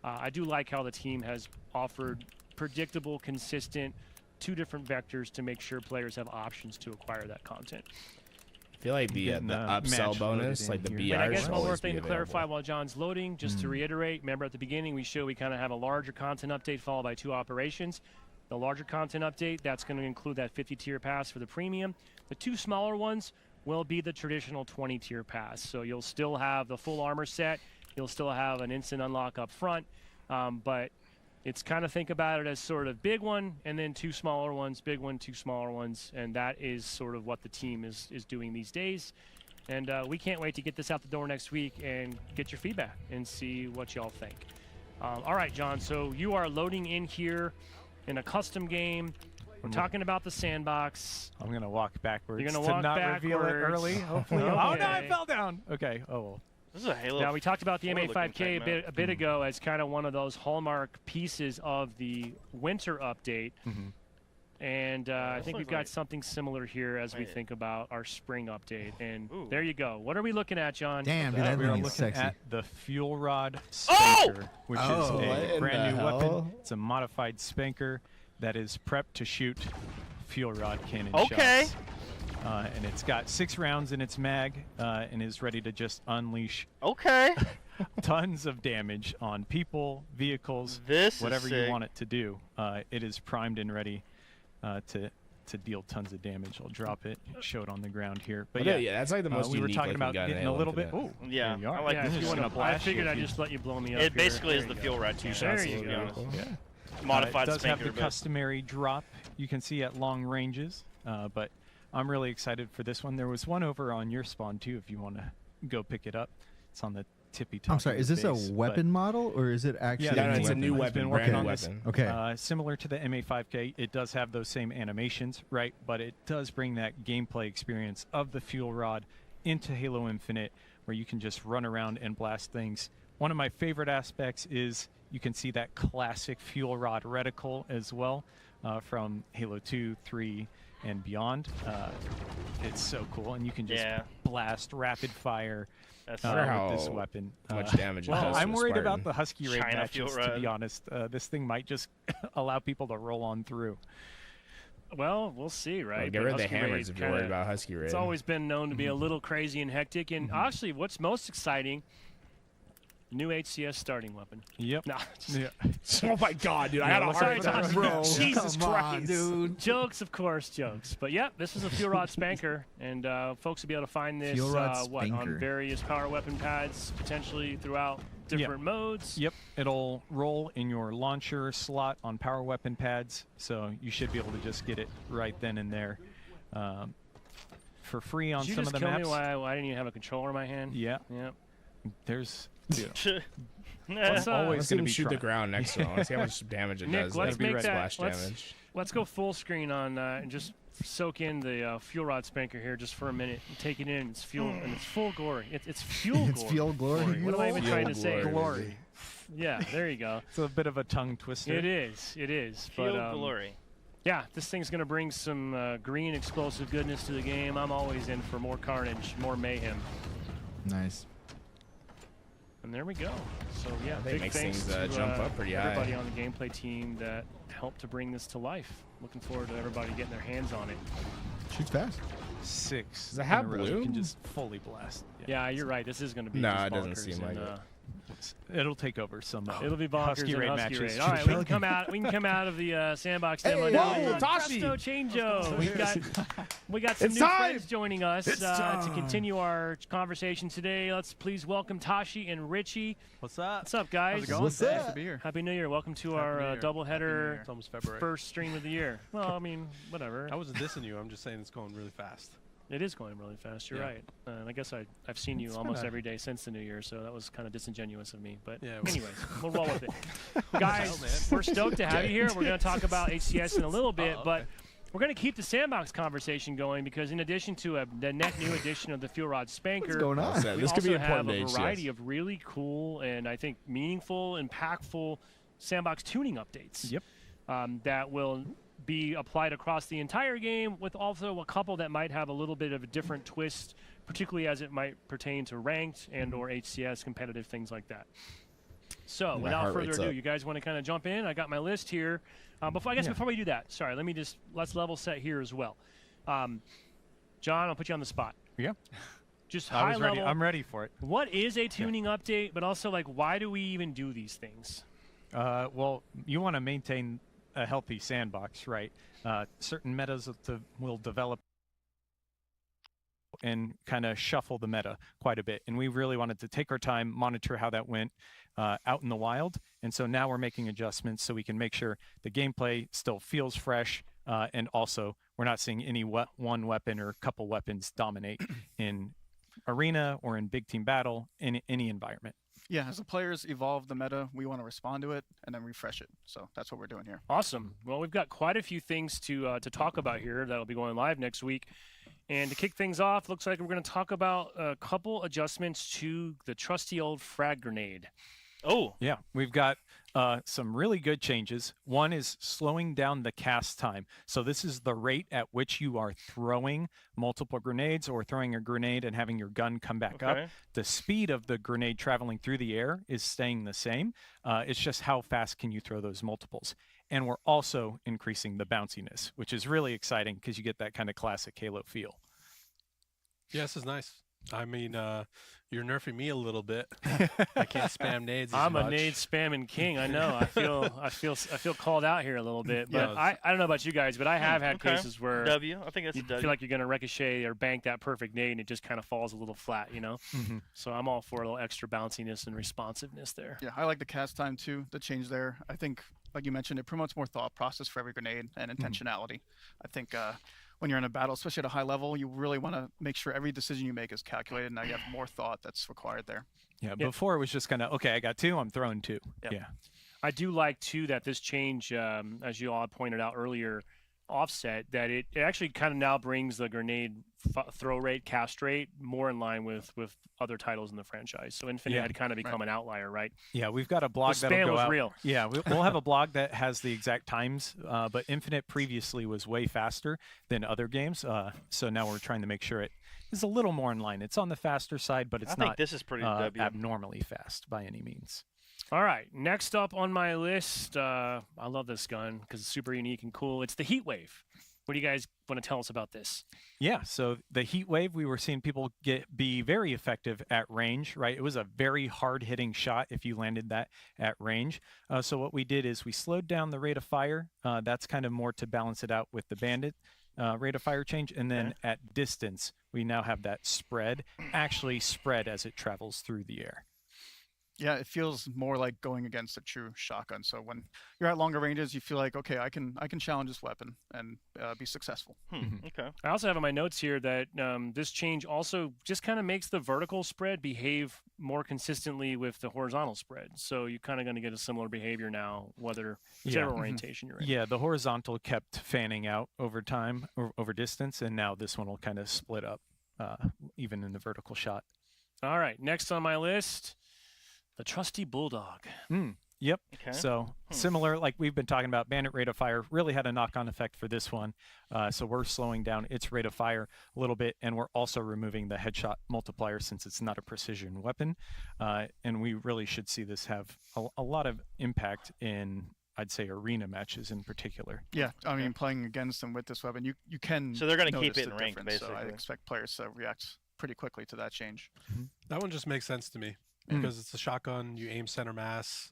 I do like how the team has offered predictable, consistent, 2 different vectors to make sure players have options to acquire that content. I feel like the Getting, upsell match bonus, loaded like in the here. BR, And I guess should one more always thing be to clarify available. while John's loading, just to reiterate, remember at the beginning we showed we kind of have a larger content update followed by 2 operations. The larger content update, that's going to include that 50-tier pass for the premium. The 2 smaller ones will be the traditional 20-tier pass. So you'll still have the full armor set. You'll still have an instant unlock up front. But It's kind of think about it as sort of big one and then 2 smaller ones, big one, 2 smaller ones, and that is sort of what the team is doing these days. And we can't wait to get this out the door next week and get your feedback and see what y'all think. All right, John, so you are loading in here in a custom game. We're talking about the sandbox. I'm going to walk backwards You're gonna to walk not reveal it backwards. early, hopefully. Okay. Oh, no, I fell down. Okay, oh, well. This is a Halo. Now, we talked about the forward-looking MA5K type a bit ago as kind of one of those hallmark pieces of the winter update. And I think we've got something similar here as we think about our spring update. And there you go. What are we looking at, John? Damn, dude, that We are thing is looking sexy. at the Fuel Rod Spanker, which is a brand new weapon. It's a modified Spanker that is prepped to shoot Fuel Rod cannon shots. And it's got 6 rounds in its mag and is ready to just unleash tons of damage on people, vehicles, whatever you want it to do. It is primed and ready to deal tons of damage. I'll drop it, show it on the ground here. But yeah, that's like the most we were unique talking looking about gun getting in a Halo little bit. Infinite. Oh, Yeah, there you are. I like Yeah, this. if you Just want gonna to, I blast figured you I'd if just let you blow me up. It here. basically There is the you fuel go. rod 2 There shots. you To be go. honest. Yeah. Modified it does have Spanker, the but customary drop you can see at long ranges, but I'm really excited for this one. There was one over on your spawn too if you want to go pick it up. It's on the tippy top. I'm sorry, is this a weapon model or is it actually Yeah, a no, new it's a weapon? new I've weapon, been working brand new on this. weapon. Okay. Similar to the MA5K, it does have those same animations, right? But it does bring that gameplay experience of the fuel rod into Halo Infinite, where you can just run around and blast things. One of my favorite aspects is you can see that classic fuel rod reticle as well from Halo 2, 3, and beyond. It's so cool, and you can just blast rapid fire with this weapon. Much damage. I'm worried about the Husky Raid China matches, fuel to rod. be honest. This thing might just allow people to roll on through. Well, we'll see, right? Get rid of the Husky hammers Raid if you're worried kinda- about Husky Raid. It's always been known to be a little crazy and hectic. And actually, what's most exciting, new HCS starting weapon. Yep. No, Yeah. Oh my god, dude! I had a heart attack, bro. Jesus Come on, Christ, dude. jokes, of course, jokes. But yeah, this is a fuel rod spanker, and folks will be able to find this Fuel rod on spanker. various power weapon pads, potentially throughout different modes. Yep. It'll roll in your launcher slot on power weapon pads, so you should be able to just get it right then and there for free on Did you some just of the kill maps. me why I didn't even have a controller in my hand? Yeah. Yep. There's Let's, always Let's going to him be shoot the trying. ground next to him. Let's see how much damage it Nick, does. let's That'd be make that. splash damage. Let's go full screen on and just soak in the fuel rod spanker here just for a minute and take it in. It's fuel and it's full glory. It's fuel It's glory. fuel glory. What am I even Fuel trying to say? glory. Yeah, there you go. It's a bit of a tongue twister. It is. It is. Fuel But glory. yeah, this thing's gonna bring some green explosive goodness to the game. I'm always in for more carnage, more mayhem. Nice. And there we go. So yeah, That big makes thanks things, to jump up pretty high. everybody on the gameplay team that helped to bring this to life. Looking forward to everybody getting their hands on it. Shoots fast. 6. Does it have in a row. blue? You can just fully blast. Yeah, you're right. This is going to be No, just it doesn't bonkers seem like and, it. It'll take over some it'll be bonkers Husky and Raid Husky matches. Raid. All right, we can come out. We can come out of the sandbox demo now. whoa, Look, Tashi! Presto Changeo. We got some It's new time! friends joining us to continue our conversation today. Let's please welcome Tashi and Richie. What's up? What's up, guys? How's it going? What's Nice up? to be here. Happy New Year. Welcome to our New Year. doubleheader It's almost February. first stream of the year. Well, I mean, whatever. I wasn't dissing you. I'm just saying it's going really fast. It is going really fast. You're Yeah. right. And I guess I've seen you It's almost kinda- every day since the New Year, so that was kind of disingenuous of me. But Yeah, well- anyways, we'll roll with it. Guys, Hell, man. we're stoked to have you here. We're going to talk about HCS in a little bit, Oh, but okay. we're going to keep the sandbox conversation going because in addition to the net new edition of the Fuel Rod Spanker, What's going on? we This could also be have important a to variety HCS. of really cool and I think meaningful, impactful sandbox tuning updates. Yep. That will be applied across the entire game, with also a couple that might have a little bit of a different twist, particularly as it might pertain to ranked and or HCS competitive things like that. So My without heart further rate's ado, up. you guys want to kind of jump in? I got my list here. Before we do that, sorry, let's level set here as well. John, I'll put you on the spot. Yeah. Just I high was ready. level. I'm ready for it. What is a tuning update? But also, like, why do we even do these things? Well, you want to maintain a healthy sandbox, right? Certain metas will develop and kind of shuffle the meta quite a bit. And we really wanted to take our time, monitor how that went out in the wild. And so now we're making adjustments so we can make sure the gameplay still feels fresh, and also we're not seeing any one weapon or couple weapons dominate in arena or in big team battle in any environment. Yeah, as the players evolve the meta, we want to respond to it and then refresh it. So that's what we're doing here. Awesome. Well, we've got quite a few things to talk about here that'll be going live next week. And to kick things off, looks like we're going to talk about a couple adjustments to the trusty old frag grenade. Oh, Yeah, we've got some really good changes. One is slowing down the cast time. So this is the rate at which you are throwing multiple grenades or throwing a grenade and having your gun come back up. Okay. The speed of the grenade traveling through the air is staying the same. It's just how fast can you throw those multiples. And we're also increasing the bounciness, which is really exciting because you get that kind of classic Halo feel. Yeah, this is nice. I mean, you're nerfing me a little bit. I can't spam nades. As I'm much. a nade spamming king. I know. I feel called out here a little bit. But Yeah. I don't know about you guys, but I have had okay. cases where W. I think that's you a W. feel like you're going to ricochet or bank that perfect nade and it just kind of falls a little flat, you know? Mhm. So I'm all for a little extra bounciness and responsiveness there. Yeah, I like the cast time too, the change there. I think, like you mentioned, it promotes more thought process for every grenade and intentionality. I think when you're in a battle, especially at a high level, you really want to make sure every decision you make is calculated. Now you have more thought that's required there. Yeah, Yeah. before it was just kind of, okay, I got two, I'm throwing two. Yep. Yeah. I do like, too, that this change, as you all pointed out earlier, offset, that it actually kind of now brings the grenade throw rate, cast rate more in line with other titles in the franchise. So Infinite Yeah. had kind of become an outlier, right? Yeah, we've got a blog The that'll spam go was out. real. Yeah, we'll have a blog that has the exact times, but Infinite previously was way faster than other games. So now we're trying to make sure it is a little more in line. It's on the faster side, but it's I think not this is pretty W. abnormally fast by any means. All right, next up on my list, I love this gun because it's super unique and cool. It's the Heat Wave. What do you guys want to tell us about this? Yeah, so the heat wave, we were seeing people be very effective at range, right? It was a very hard-hitting shot if you landed that at range. So what we did is we slowed down the rate of fire. That's kind of more to balance it out with the bandit rate of fire change. And then at distance, we now have that spread, actually spread as it travels through the air. Yeah, it feels more like going against a true shotgun. So when you're at longer ranges, you feel like, okay, I can challenge this weapon and be successful. Okay. I also have in my notes here that this change also just kind of makes the vertical spread behave more consistently with the horizontal spread. So you're kind of going to get a similar behavior now, whichever orientation you're in. Yeah, the horizontal kept fanning out over time, or over distance, and now this one will kind of split up even in the vertical shot. All right, next on my list, the trusty Bulldog. Yep. Okay. So similar, like we've been talking about, bandit rate of fire really had a knock-on effect for this one. So we're slowing down its rate of fire a little bit, and we're also removing the headshot multiplier since it's not a precision weapon. And we really should see this have a lot of impact in, I'd say, arena matches in particular. Yeah, I mean, playing against them with this weapon, you can. So they're gonna keep notice it in the rank, difference. So I basically. expect players to react pretty quickly to that change. That one just makes sense to me because it's a shotgun. You aim center mass,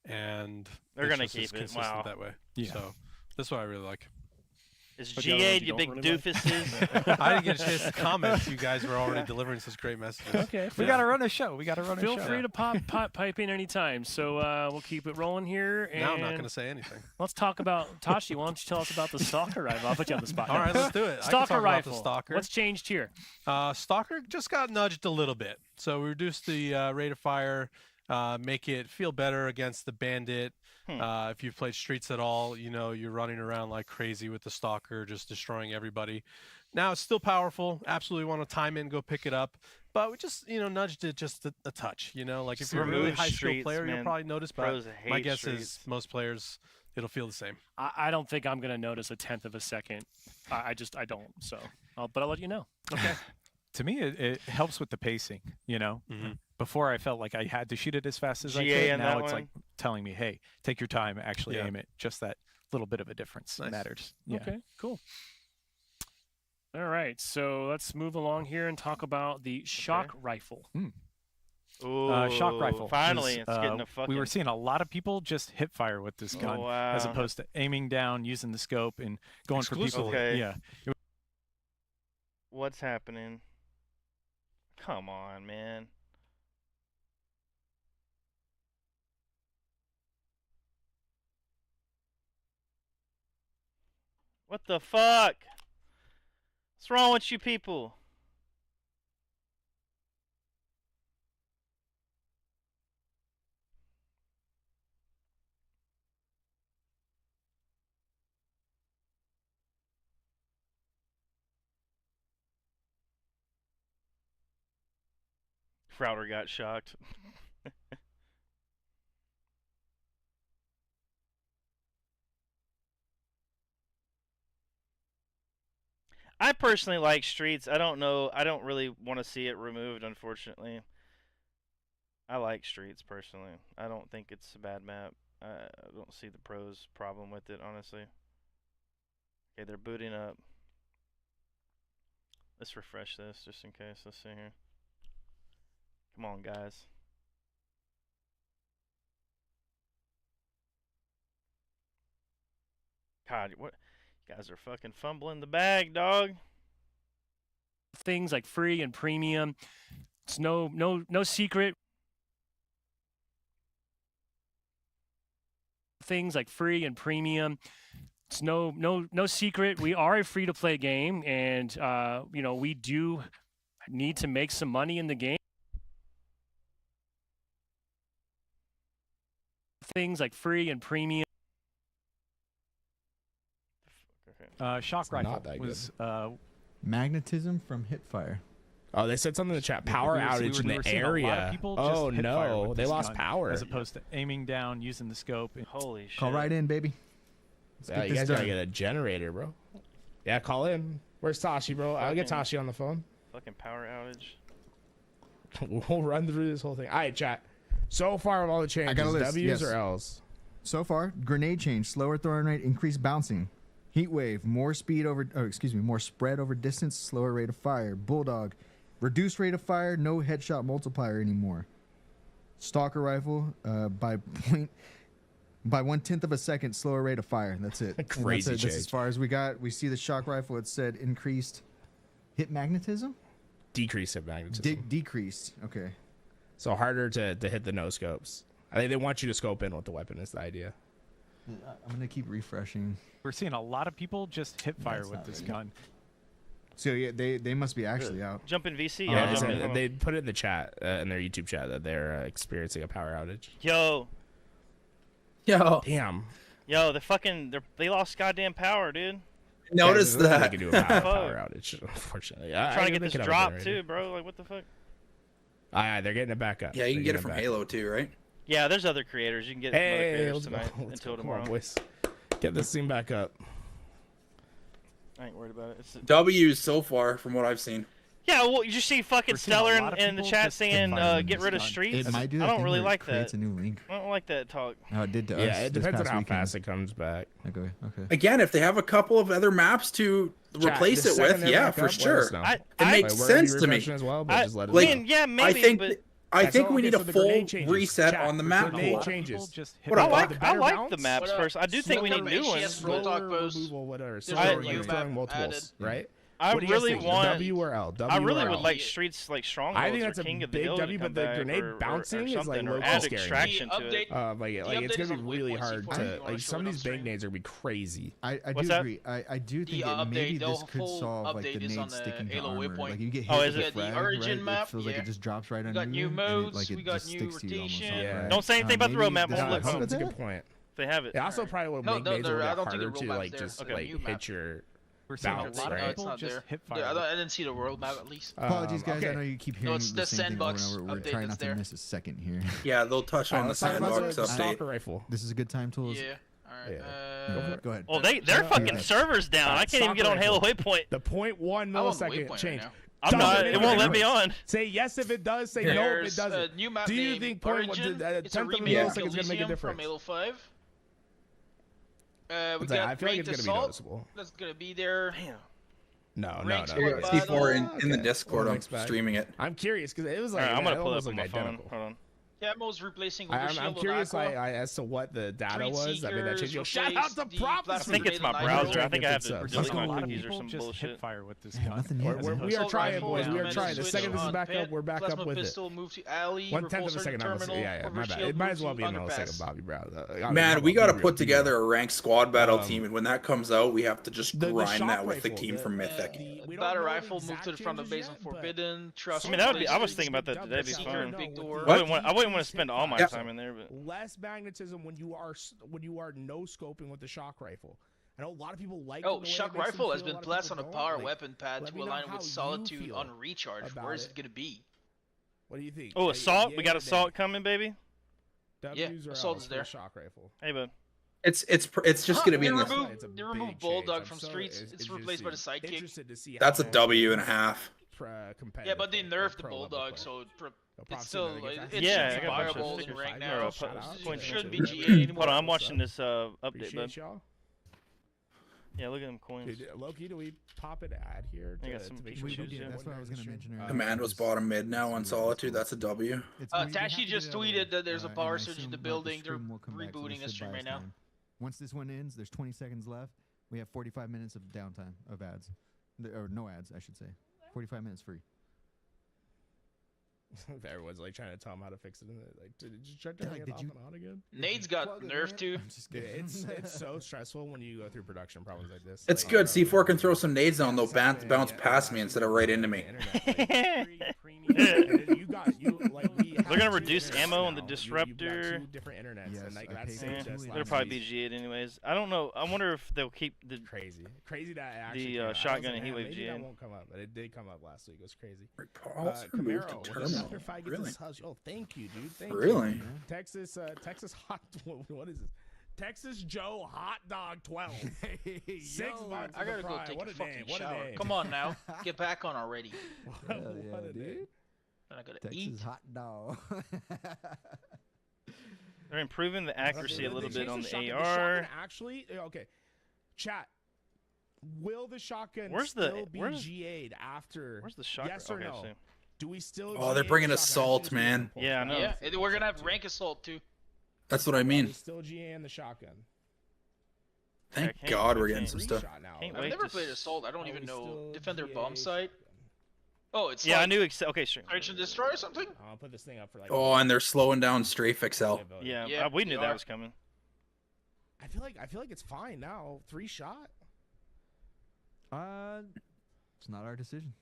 and They're it's gonna just as keep it. consistent Wow. that way. Yeah. So this is what I really like. It's But the other ones GA, you you don't big really like? doofuses. I didn't get a chance to comment. You guys were already delivering such great messages. Okay. We got to run a show. We got to run a show. Feel free to pipe in anytime. So we'll keep it rolling here. And Now I'm not going to say anything. let's talk about Tashi. Why don't you tell us about the Stalker rifle? I'll put you on the spot. All right, let's do it. I can Stalker talk about rifle. the Stalker. What's changed here? Stalker just got nudged a little bit. So we reduced the rate of fire, make it feel better against the bandit. If you've played Streets at all, you know you're running around like crazy with the Stalker, just destroying everybody. Now it's still powerful. Absolutely want to time in, go pick it up. But we just, nudged it just a touch. Like if you're a really Remove high skill Streets, player, you'll man. probably notice. But Pros my hate guess Streets. is most players, it'll feel the same. I don't think I'm going to notice a tenth of a second. I don't. So, but I'll let you know. Okay. To me, it helps with the pacing, Before I felt like I had to shoot it as fast as I GA could. in Now that it's one? like telling me, hey, take your time, actually Yeah. aim it. Just that little bit of a difference Nice. matters. Yeah. Okay, cool. All right, so let's move along here and talk about the shock rifle. Ooh, Shock rifle. Finally, is, it's getting a fucking. We were seeing a lot of people just hip fire with this gun, as wow. opposed to aiming down, using the scope, and going for people. Exclusively. Okay. Yeah. What's happening? Come on, man. What the fuck? What's wrong with you people? Crowder got shocked. I personally like streets. I don't know. I don't really want to see it removed, unfortunately. I like streets personally. I don't think it's a bad map. I don't see the pros problem with it, honestly. Okay, they're booting up. Let's refresh this just in case. Let's see here. Come on, guys. God, what? You guys are fucking fumbling the bag, dog. Things like free and premium. It's no secret. Things like free and premium. It's no secret. We are a free-to-play game, and you know, we do need to make some money in the game. Things like free and premium. Shock rifle was magnetism from hipfire. Oh, they said something in the chat. Power outage in the area. Oh no, they lost power. As opposed to aiming down, using the scope. Holy shit. Call right in, baby. Yeah, you guys gotta get a generator, bro. Yeah, call in. Where's Tashi, bro? I'll get Tashi on the phone. Fucking power outage. We'll run through this whole thing. All right, chat. So far of all the changes, I got a list, W's yes. or L's? So far, grenade change, slower throwing rate, increased bouncing. Heat wave, more speed over, more spread over distance, slower rate of fire. Bulldog, reduced rate of fire, no headshot multiplier anymore. Stalker rifle, by 1/10 of a second, slower rate of fire. That's it. Crazy that's change. as far as we got. We see the shock rifle. It said increased hit magnetism. Decrease of magnetism. Decreased. Okay. So harder to hit the no scopes. I think they want you to scope in with the weapon is the idea. I'm gonna keep refreshing. We're seeing a lot of people just hip fire with this gun. So yeah, they must be actually out. Jump in VC. Yeah, Jump in. they put it in the chat, in their YouTube chat, that they're experiencing a power outage. Yo, Damn. they lost goddamn power, dude. Notice They that. can do a power outage, unfortunately. I'm trying to get this drop too, bro. Like, what the fuck? They're getting it back up. Yeah, you can get it from Halo too, right? Yeah, there's other creators. You can get it from other Hey, creators let's go. tonight Let's until go. Come on, tomorrow. boys. Get this thing back up. I ain't worried about it. W's so far from what I've seen. Yeah, well, you just see fucking We're seeing a Stellar lot of in the people chat just saying, firing get this rid of gun. streets. It might do I that don't thing really where it like creates that. a new link. I don't like that talk. Oh, it did to us. Yeah, it this depends on past how weekend. fast it comes back. Okay. Again, if they have a couple of other maps to replace the it second with, they're yeah, back for up, sure. let us know. It makes Like, wherever you sense to me. refresh it as well, but just let us like, know. yeah, maybe, I think but I That's think all. we Okay, need a so the full grenade changes. reset Chat, on the the map. grenade pool. changes. Just What I a like fuck? I Better like bounce? the maps first. I do think we need new ones. Slower Talk post. removal, whatever. So There's a like new you're map throwing multiples, added. right? I What do you guys really think? want. W or L? W I really or would L? like streets like strongholds I think that's or a King of the big Hill W, to come but the back grenade or bouncing is something, like or low-key add scary. extraction to it. Like it's update gonna is be on really waypoints hard before to you wanna like show some of it on these stream. big nades are gonna be crazy. I What's do that? agree. I do think The that maybe update, this the could full solve like update the is nade on the sticking to Halo armor. waypoint. Like you get hit Oh, with is a it? The frag, origin right? map, It feels like yeah. it just drops right We on got you. new and modes, like we it got just new sticks to you almost. rotation. Yeah. Don't say anything about the road map. maybe Won't this- let That's a them. good point. They have it. It also probably will No, make no, nades a little I bit don't think the harder to roadmap's like there. just Okay. like New hit map. your We're seeing bounce, a lot right? of It's people not just there. hip I fire. didn't see the road map at least. Apologies, guys. okay. I know you keep hearing it's the the same thing over and sandbox over. We're update trying that's not to there. miss a second here. Yeah, they'll touch on the let's talk about sandbox the update. stalker rifle. This is a good time, Tools. Yeah. Alright. Yeah. Go ahead. Well, they're fucking servers down. I can't even get on Halo Waypoint. The 0.1 I'm on millisecond Waypoint change. right now. I'm Tell not. me It won't let difference. me on. Say yes if it does. Say no if it There's doesn't. a new map Do you named think Origin. It's a 10th of a remake of millisecond is gonna make a Elysium from difference? Halo 5. We I got feel like Ranked it's gonna be Assault. noticeable. That's gonna be there. Damn. No, Ranked no. squad C4 in the Okay. Discord. We'll I'm mix back. streaming it. I'm curious because it was All like right, I'm it gonna pull it almost up on looked my phone. identical. Hold on. Camo's replacing I'm Overshield curious on Aqua. as to what the data Street was. I mean, that Seekers changed. Shout out to replaced the Prophecy. I platform think it's my grenade browser. Nitro. I think I have to Some delete my a lot of cookies or people some just bullshit. hip fire with this Yeah, gun. nothing We yet. are Assault trying, rifle, boys. We are Mental trying. The switch second this is on back pit, up, we're back plasma up with it. pistol, move to alley, 1/10 of a repulsor second. terminal, Yeah, my bad. overshield, It might move as well to be a millisecond, underpass. Bobby Brown. Man, we got to put Be real. together a ranked squad battle Um, team, and when that comes out, we have to just the grind shock that with the rifle, team the- from Mythic. We don't Battle know the rifle, move exact to the front of changes base on yet, but Forbidden, Trust. I mean, that would be. I was replacing thinking about that. That'd be Seeker fun. and Big Door. I wouldn't want to spend all my Yeah. time in there, but less magnetism when you are no scoping with the shock rifle. I know a lot of people like. Oh, the way shock it makes them rifle has feel, a been lot of blessed on people a don't. power Like, weapon pad let to me know align how with you Solitude feel on recharge. about Where is it. it gonna be? What do you think? oh, assault. Yay We got or assault nay? coming, baby. W's or assault L's is for the there. shock rifle. Hey, bud. It's just gonna be They in the. removed, It's a they removed big Bulldog change. from I'm so streets. It's replaced by the sidekick. Interested to see. That's how a W and a half. competitive Yeah, but they play, nerfed the pro level Bulldog, play. so Proxy it's still really gets it Yeah, should I be got a bunch of fireballs in stickers. rank Or, now. Shout out It to shouldn't be them. GA anymore. Hold on, I'm watching this update, bud. Appreciate y'all. Yeah, look at them coins. Dude, Loki, do we pop an ad here I to, got some to make pictures sure of we you. get That's what I was gonna mention earlier. Commando's bottom mid now on Solitude. That's a W. Tashi just tweeted that there's a power surge in the building. They're rebooting the stream right now. Once this one ends, there's 20 seconds left. We have 45 minutes of downtime of ads, or no ads, I should say. 45 minutes free. Everyone's like trying to tell him how to fix it. Like, did you try to turn it off and on again? Nade's got nerfed too. I'm just Dude, kidding. it's so stressful when you go through production problems like this. It's Like, good. C4 can throw some nades down. They'll bounce past me instead of right into me. They're gonna reduce ammo on the disruptor. Two different internets, Yes, and like I that's paid Yeah, for two they'll probably be G8 anyways. I don't know. I wonder if they'll keep the. crazy that it actually came out. I was shotgun like, and man, heatwave maybe GA. that won't come up, but it did come up last week. It was crazy. Repulsor move Camaro, to with a terminal. Raptor 5 gets Really? his hush. Oh, thank you, dude. Thank Really? you. Texas hot. What is this? Texas Joe Hot Dog 12. 6 bucks. I gotta go fry. take What a a fucking name. What a shower. name. Come on now, get back on already. Hell What yeah, a dude. name. I gotta Texas eat. hot dog. They're improving the accuracy a little They bit on changed the shotgun. AR. Shotgun actually, okay. Chat. Will the shotgun Where's still the- be where's- GA'd after? Where's the shotgun? Yes or Okay, no? so- Do we still? Oh, they're GA bringing the shotgun? assault, Just man. pull Yeah, I it. know. Yeah, we're gonna have rank assault too. That's what I Are mean. they still GA in the shotgun? Thank can't- God we're I getting can't some stuff. Shot now. Can't I've wait never to played s- assault. I don't Are even we know still defender GA bomb site. shotgun? Oh, it's Yeah, I like knew. Okay, sure. search and destroy or something. I'll put this thing up for like. Oh, and they're slowing down Strafe XL. Yeah, Yeah, we they knew that are. was coming. I feel like it's fine now. 3 shot. It's not our decision.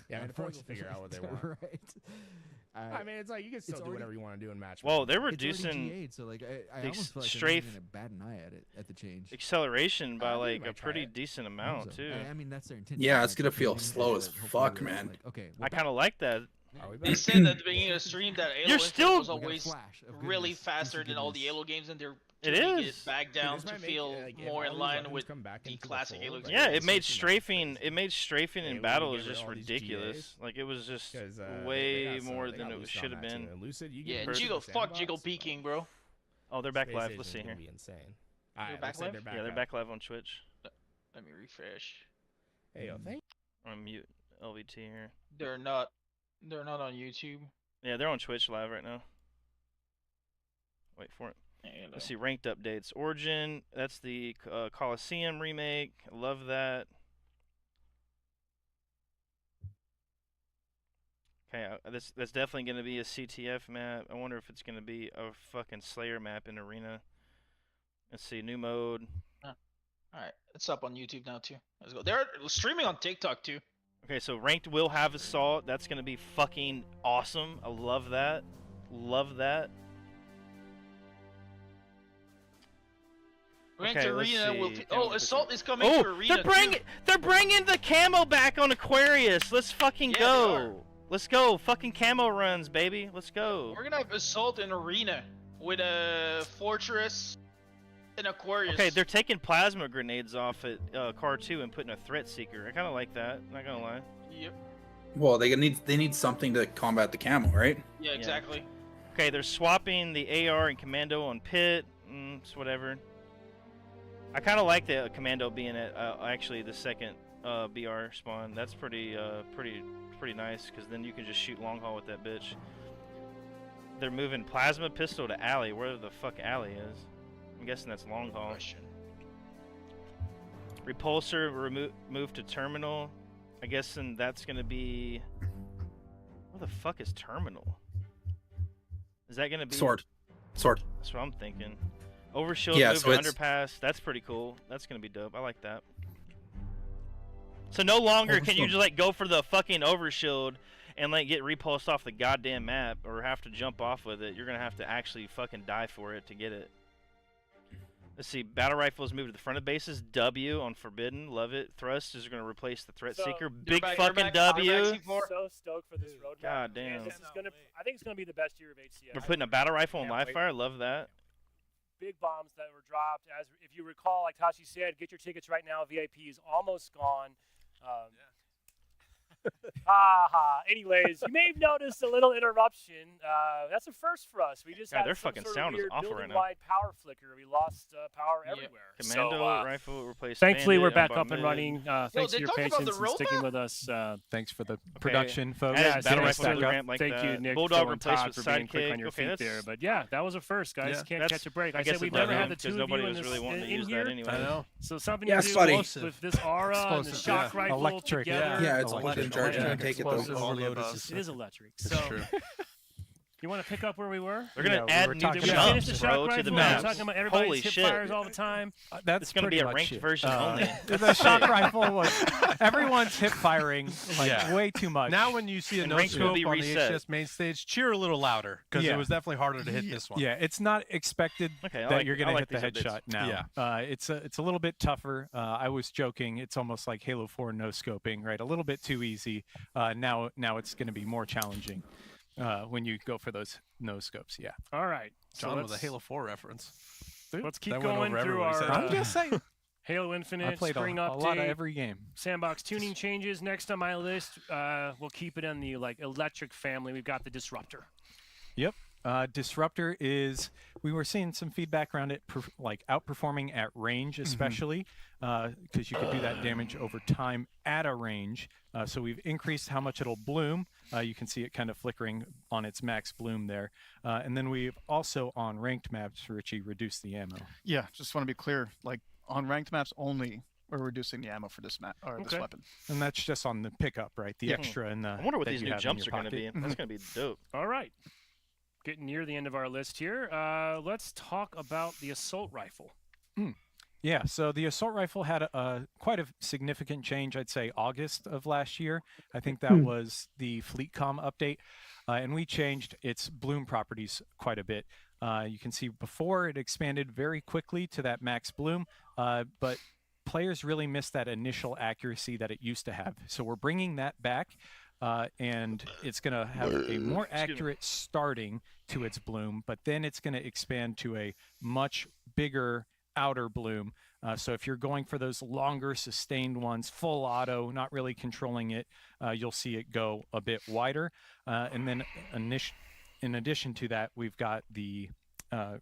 Yeah, I mean, the pros will figure out what they want. Right. I mean, it's like you can still do already- whatever you want to do in match. Well, they're It's already reducing GA'd, so like I the almost feel like strafe- they're not even gonna bat an eye at it at the change. acceleration by I think like we a might try pretty it. decent I hope amount so. too. I mean, that's their intention. Yeah, right? it's gonna Because feel they slow know as that hopefully fuck, they'll, man. like, okay, I kind of like that. Are we They back? said at the beginning of the stream that Halo You're Infinite still- was We got a always flash of really goodness, faster juicy than all the goodness. Halo games, and they're It tuning is. it back Dude, down this to might make feel it, like, if more all in these line weapons with come back the into the classic fold, Halo like, games. Yeah, it's it made something strafing. that's It made strafing Hey, in we battle get was rid of just all these ridiculous. GAs. Like it was just 'Cause, they way got some- more they than got it loose on should have that, too. been. And Lucid, you Yeah, get Jiggle, first fuck sandbox, Jiggle but peeking, bro. Oh, they're back Space live. Station's Let's see gonna here. be insane. Alright, back looks like live? they're back Yeah, they're up. back live on Twitch. Let me refresh. Hey, yo, thank I'm mute LVT here. They're not on YouTube. Yeah, they're on Twitch live right now. Wait for it. Halo. Let's see ranked updates. Origin. That's the Coliseum remake. I love that. Okay, that's definitely going to be a CTF map. I wonder if it's going to be a fucking Slayer map in Arena. Let's see, new mode. Alright, it's up on YouTube now too. Let's go. They're streaming on TikTok too. Okay, so ranked will have assault. That's going to be fucking awesome. I love that. Love that. Ranked Okay, let's Arena will. see. Oh, Assault is coming Oh, to Arena they're bringing the camo back on Aquarius. Let's fucking Yeah, they go. are. Let's go. Fucking camo runs, baby. Let's too. go. We're gonna have Assault in Arena with a Fortress and Aquarius. Okay, they're taking plasma grenades off at Car 2 and putting a threat seeker. I kind of like that. Not gonna lie. Yep. Well, they need something to combat the camo, right? Yeah, exactly. Okay, they're swapping the AR and Commando on Pit. It's whatever. I kind of like the Commando being at actually the second BR spawn. That's pretty nice because then you can just shoot long haul with that bitch. they're moving plasma pistol to alley. Where the fuck alley is? I'm guessing that's long haul. Repulsor move to terminal. I guess and that's gonna be. Where the fuck is terminal? Is that gonna be Sword? That's what I'm thinking. Overshield Yeah, move so to it's- underpass. That's pretty cool. That's gonna be dope. I like that. So no longer can you Overshield. just like go for the fucking overshield and like get repulsed off the goddamn map or have to jump off with it. You're gonna have to actually fucking die for it to get it. Let's see. Battle rifles move to the front of bases. W on forbidden. Love it. Thrust is gonna replace the threat So, seeker. You're Big back- fucking you're back W. C4. So stoked for this road map. God damn. This is gonna, I think it's gonna be the best year of HCS. We're putting a battle rifle on Can't live wait. fire. Love that. Big bombs that were dropped. As if you recall, like Tashi said, get your tickets right now. VIP is almost gone. Anyways, you may have noticed a little interruption. That's a first for us. We just God, had their some fucking sort sound of is weird awful right now. building-wide power flicker. We lost power Yeah. everywhere. Commando So, rifle replaced. thankfully, we're bandit, back up and mid. running. Thanks they for your talked about the patience and road sticking map? with us. Thanks for the production, folks. Added Yeah, battle thanks rifle for to ramp like thank you, that. Nick, Bulldog Phil, and replaced Todd with for being quick sidekick. on your Okay, feet that's there. But yeah, that was a first, guys. Yeah. Can't That's- catch a break. I I guess said we've it's never better had the because two of nobody you in was this really wanting to in use here. that anyway. I know. So something Yes, to do buddy. with this aura and the Explosive, shock yeah. rifle Electric, together. Yeah, it's Electric, push and charge. yeah. You take it though. Explosive overload is It is electric. It's So true. you want to pick up where we were? They're gonna Yeah, we add were new talking Did we about- finish the jumps, shock bro, to rifle? the We're maps. talking about everybody's Holy hip shit! fires all the time. That's It's gonna be pretty a much ranked it. version only. The shock rifle was everyone's hip firing like Yeah. way too much. Now when you see a And no ranks will scope be on the reset. HCS main stage, cheer a little louder because Yeah. it was definitely harder to hit this one. Yeah, it's not expected Okay, I that like- you're going I to like hit the these updates. headshot now. Yeah. It's a little bit tougher. I was joking. It's almost like Halo 4 no scoping, right? A little bit too easy. Now it's going to be more challenging when you go for those no scopes. Yeah. All right. So John with a let's, Halo 4 reference. let's keep That went going over through everybody's our head. I'm just saying. Halo I Infinite played a spring update. lot of every game. Sandbox tuning changes. Next on my list, we'll keep it in the electric family. We've got the Disruptor. Yep. Disruptor is, we were seeing some feedback around it, like outperforming at range, especially because you could do that damage over time at a range. So we've increased how much it'll bloom. You can see it kind of flickering on its max bloom there. And then we've also on ranked maps, Richie, reduced the ammo. Yeah, just want to be clear. Like on ranked maps only, we're reducing the ammo for this map or this Okay. weapon. And that's just on the pickup, right? The Yeah. extra and the. I wonder what that these you new have in jumps are your gonna be. pocket. That's gonna be dope. All right. Getting near the end of our list here. Let's talk about the assault rifle. Yeah, so the assault rifle had quite a significant change, I'd say August of last year. I think that was the FleetCom update, and we changed its bloom properties quite a bit. You can see before it expanded very quickly to that max bloom, but players really missed that initial accuracy that it used to have. So we're bringing that back, and it's going to have a more accurate starting to its bloom, but then it's going to expand to a much bigger outer bloom. So if you're going for those longer sustained ones, full auto, not really controlling it, you'll see it go a bit wider. And then in addition to that, we've got the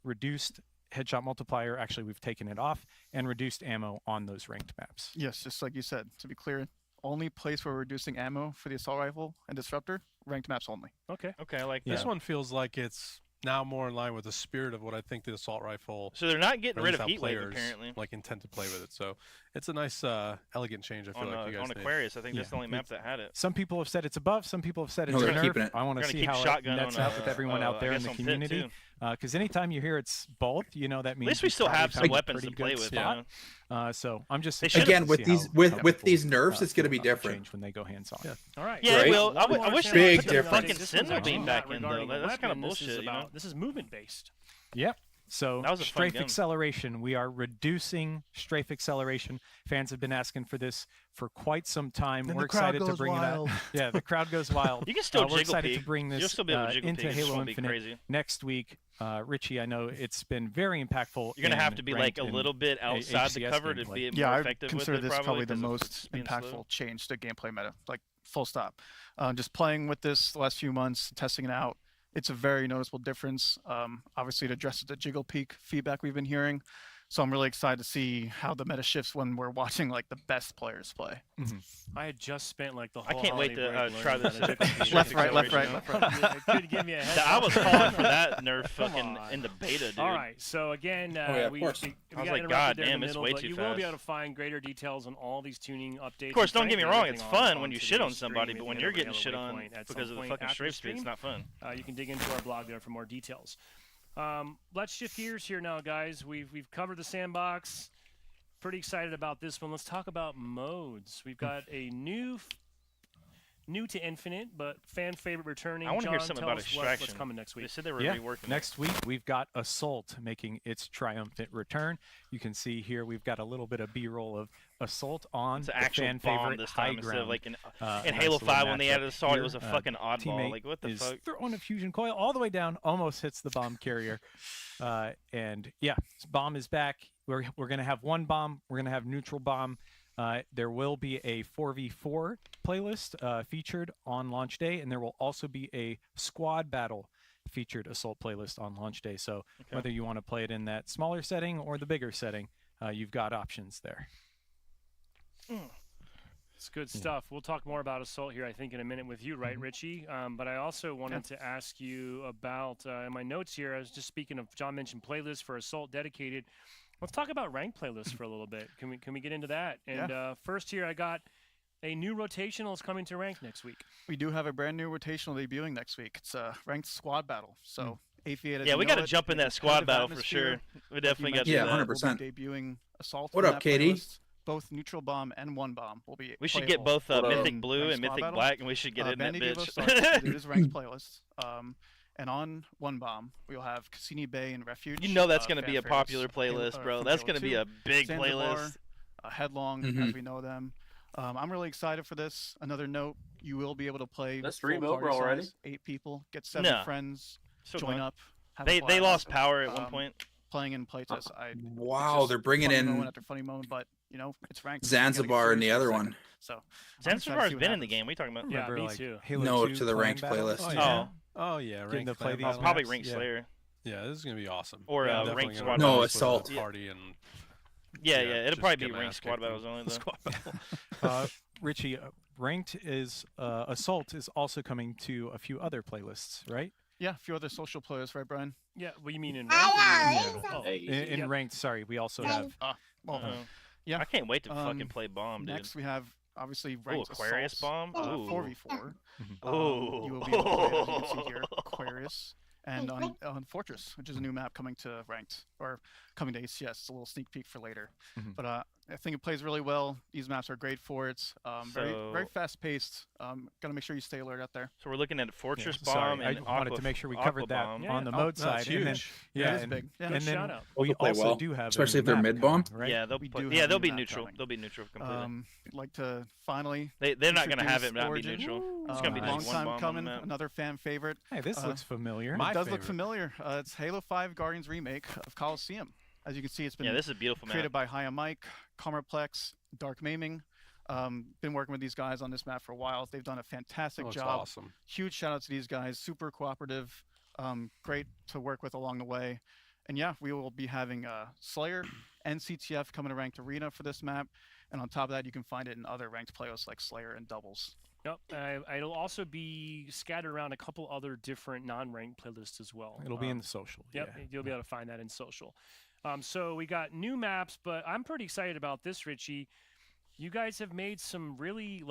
reduced headshot multiplier. Actually, we've taken it off, and reduced ammo on those ranked maps. Yes, just like you said. To be clear, only place where we're reducing ammo for the assault rifle and disruptor, ranked maps only. Okay. Okay, I like Yeah. that. This one feels like it's now more in line with the spirit of what I think the assault rifle. So they're not getting or at rid least of how Heatwave players, apparently. like intend to play with it. So it's a nice, elegant change. I feel like you guys On made. Aquarius, I think that's Yeah. the only map that had it. Some people have said it's above. Some people have said it's No, a they're nerf. keeping it. I want We're to gonna see keep how it shotgun nets on, out with everyone out I there in guess the on Pit, community. too. Because anytime you hear it's both, you know that means At least we you've still probably have some found a weapons to pretty play good with. spot. You know? So I'm just They excited should've- Again, to with see these how with people, these nerfs, it's gonna be feel different. change when they go hands on. Yeah. All right. Yeah, Right? it will. I One more wish thing they Big would put the difference. fucking This Sentinel one's beam not back in regarding though. the That's kind of weapon. This is bullshit. You know? about- This is movement based. Yep. So That was a fun strafe gun. acceleration. We are reducing strafe acceleration. Fans have been asking for this for quite some time. And We're the crowd excited to goes bring wild. it out. Yeah, the crowd goes wild. You can still we're jiggle excited peek. to bring this You'll still be able to jiggle into peek. It just Halo won't be Infinite crazy. next week. Richie, I know it's been very impactful. You're gonna have in to be ranked like a and little bit outside the HCS cover to gameplay. be Yeah, more I effective with consider it. this probably the 'cause of most it's being impactful slow. change to gameplay meta. Like full stop. Just playing with this the last few months, testing it out. It's a very noticeable difference. Obviously, it addresses the jiggle peak feedback we've been hearing. So I'm really excited to see how the meta shifts when we're watching like the best players play. I had just spent like the I whole. can't wait to holiday break try learning this. how to do the Left, right, left, right, acceleration. left, right. It could give me a head I was start. calling for that nerf Come fucking on. in the beta, dude. All right, so again, yeah, of we course. got I was like, interrupted God there in damn, the it's middle, way but too you will be fast. able to find greater details on all these tuning updates. Of course, and don't get me frankly, wrong, it's everything fun on when you onto shit the on somebody, stream but if when you you're head over getting to shit Halo on Waypoint at because some of the point fucking after strafe the speed, it's stream, not fun. you can dig into our blog there for more details. Let's shift gears here now, guys. We've covered the sandbox. Pretty excited about this one. Let's talk about modes. We've got a new to Infinite, but fan favorite returning. I want to hear John, something tell about us Extraction. what's coming next They week. said they were Yeah, reworking it. next week we've got Assault making its triumphant return. You can see here we've got a little bit of B-roll of Assault on It's the an actual fan bomb favorite this high time instead ground. of like in Nice Halo little 5 when they matchup added Assault, it here. was a fucking oddball. Teammate Like what the is fuck? throwing a fusion coil all the way down, almost hits the bomb carrier. And yeah, bomb is back. We're gonna have one bomb. We're gonna have neutral bomb. There will be a 4v4 playlist featured on launch day, and there will also be a squad battle featured Assault playlist on launch day. So whether you want to play it in that smaller setting or the bigger setting, you've got options there. It's good stuff. We'll talk more about Assault here, I think, in a minute with you, right, Richie? But I also wanted to ask you about, in my notes here, I was just speaking of, John mentioned playlists for Assault dedicated. Let's talk about ranked playlists for a little bit. Can we get into that? And first here, I got a new rotational is coming to ranked next week. We do have a brand new rotational debuting next week. It's a ranked squad battle. So Atheated. Yeah, we got to jump in that squad battle for sure. We definitely got to Yeah, do that. 100%. We'll be debuting Assault. What on up, that KD? playlist. Both neutral bomb and one bomb will be. We should get playable. both What up? Mythic Blue Ranked and squad Mythic battle. Black, and we should get in that Bandy gave us bitch. it is ranked playlist. And on one bomb, we'll have Cassini Bay and Refuge. You know that's going to fan be a favorites. popular playlist, bro. That's going to be a big Zanzibar, playlist. Headlong, as we know them. I'm really excited for this. Another note: you will be able to play. That's full 3 mil, party bro, already? size, 8 people, get 7 No. friends, So join fun. up. Have a They blast. lost power at one point. Playing in playtest. Wow, they're bringing funny in moment after funny moment, but you know it's ranked. Zanzibar in the other one. So Zanzibar's been in the game. What are you talking about? Yeah, Remember, me like, too. Halo No, 2 to the clan ranked battle? playlist. Oh, Oh. yeah. Oh yeah, Getting ranked to play clan these Oh, battle. probably maps, Ring yeah. Slayer. Yeah, this is gonna be awesome. Or, Yeah, ranked definitely squad gonna No, mix with Assault. the party and Yeah, Yeah, it'll just probably get be my ranked ass squad kicked battles in only the though. squad battle. Richie, ranked is Assault is also coming to a few other playlists, right? yeah, a few other social players, right, Brian? Yeah, what do you mean in ranked? Oh, Hey, In Yep. ranked, sorry, we also have Well, Uh-oh. yeah. I can't wait to fucking Um, play Bomb, dude. Next we have obviously Ooh, ranked Aquarius Assaults, Bomb? Ooh. 4v4. Ooh. You will be able to play, as you can see here, Aquarius. And on Fortress, which is a new map coming to ranked, or coming to HCS. It's a little sneak peek for later. But I think it plays really well. These maps are great for it. Very So- fast paced. Gotta make sure you stay alert out there. So we're looking at Fortress Yeah, sorry, Bomb I and wanted Aqua, to make sure we Aqua covered that Bomb. on the Yeah. mode Oh, that's side. And then, huge. yeah, It is and, big. Yeah. and Good then shout out. we They'll play also well, do have a especially new if they're map mid-bomb. coming, right? Yeah, they'll We play, do yeah, have they'll a be map neutral. coming. They'll be neutral completely. Like to finally. They're not gonna have it introduce not be Origin. neutral. It's gonna be Long just one time bomb on coming. the map. Another fan favorite. Hey, this looks familiar. My It does look favorite. familiar. It's Halo 5 Guardians remake of Coliseum. As you can see, it's been Yeah, this is a beautiful created map. by Haya Mike, Comerplex, Dark Maiming. Been working with these guys on this map for a while. They've done a fantastic Looks job. awesome. Huge shout out to these guys. Super cooperative. Great to work with along the way. And yeah, we will be having Slayer and CTF coming to Ranked Arena for this map. And on top of that, you can find it in other ranked playlists like Slayer and Doubles. Yep. It'll also be scattered around a couple other different non-ranked playlists as well. It'll be in the social. Yep, Yeah. you'll be able to find that in social. So we got new maps, but I'm pretty excited about this, Richie. You guys have made some really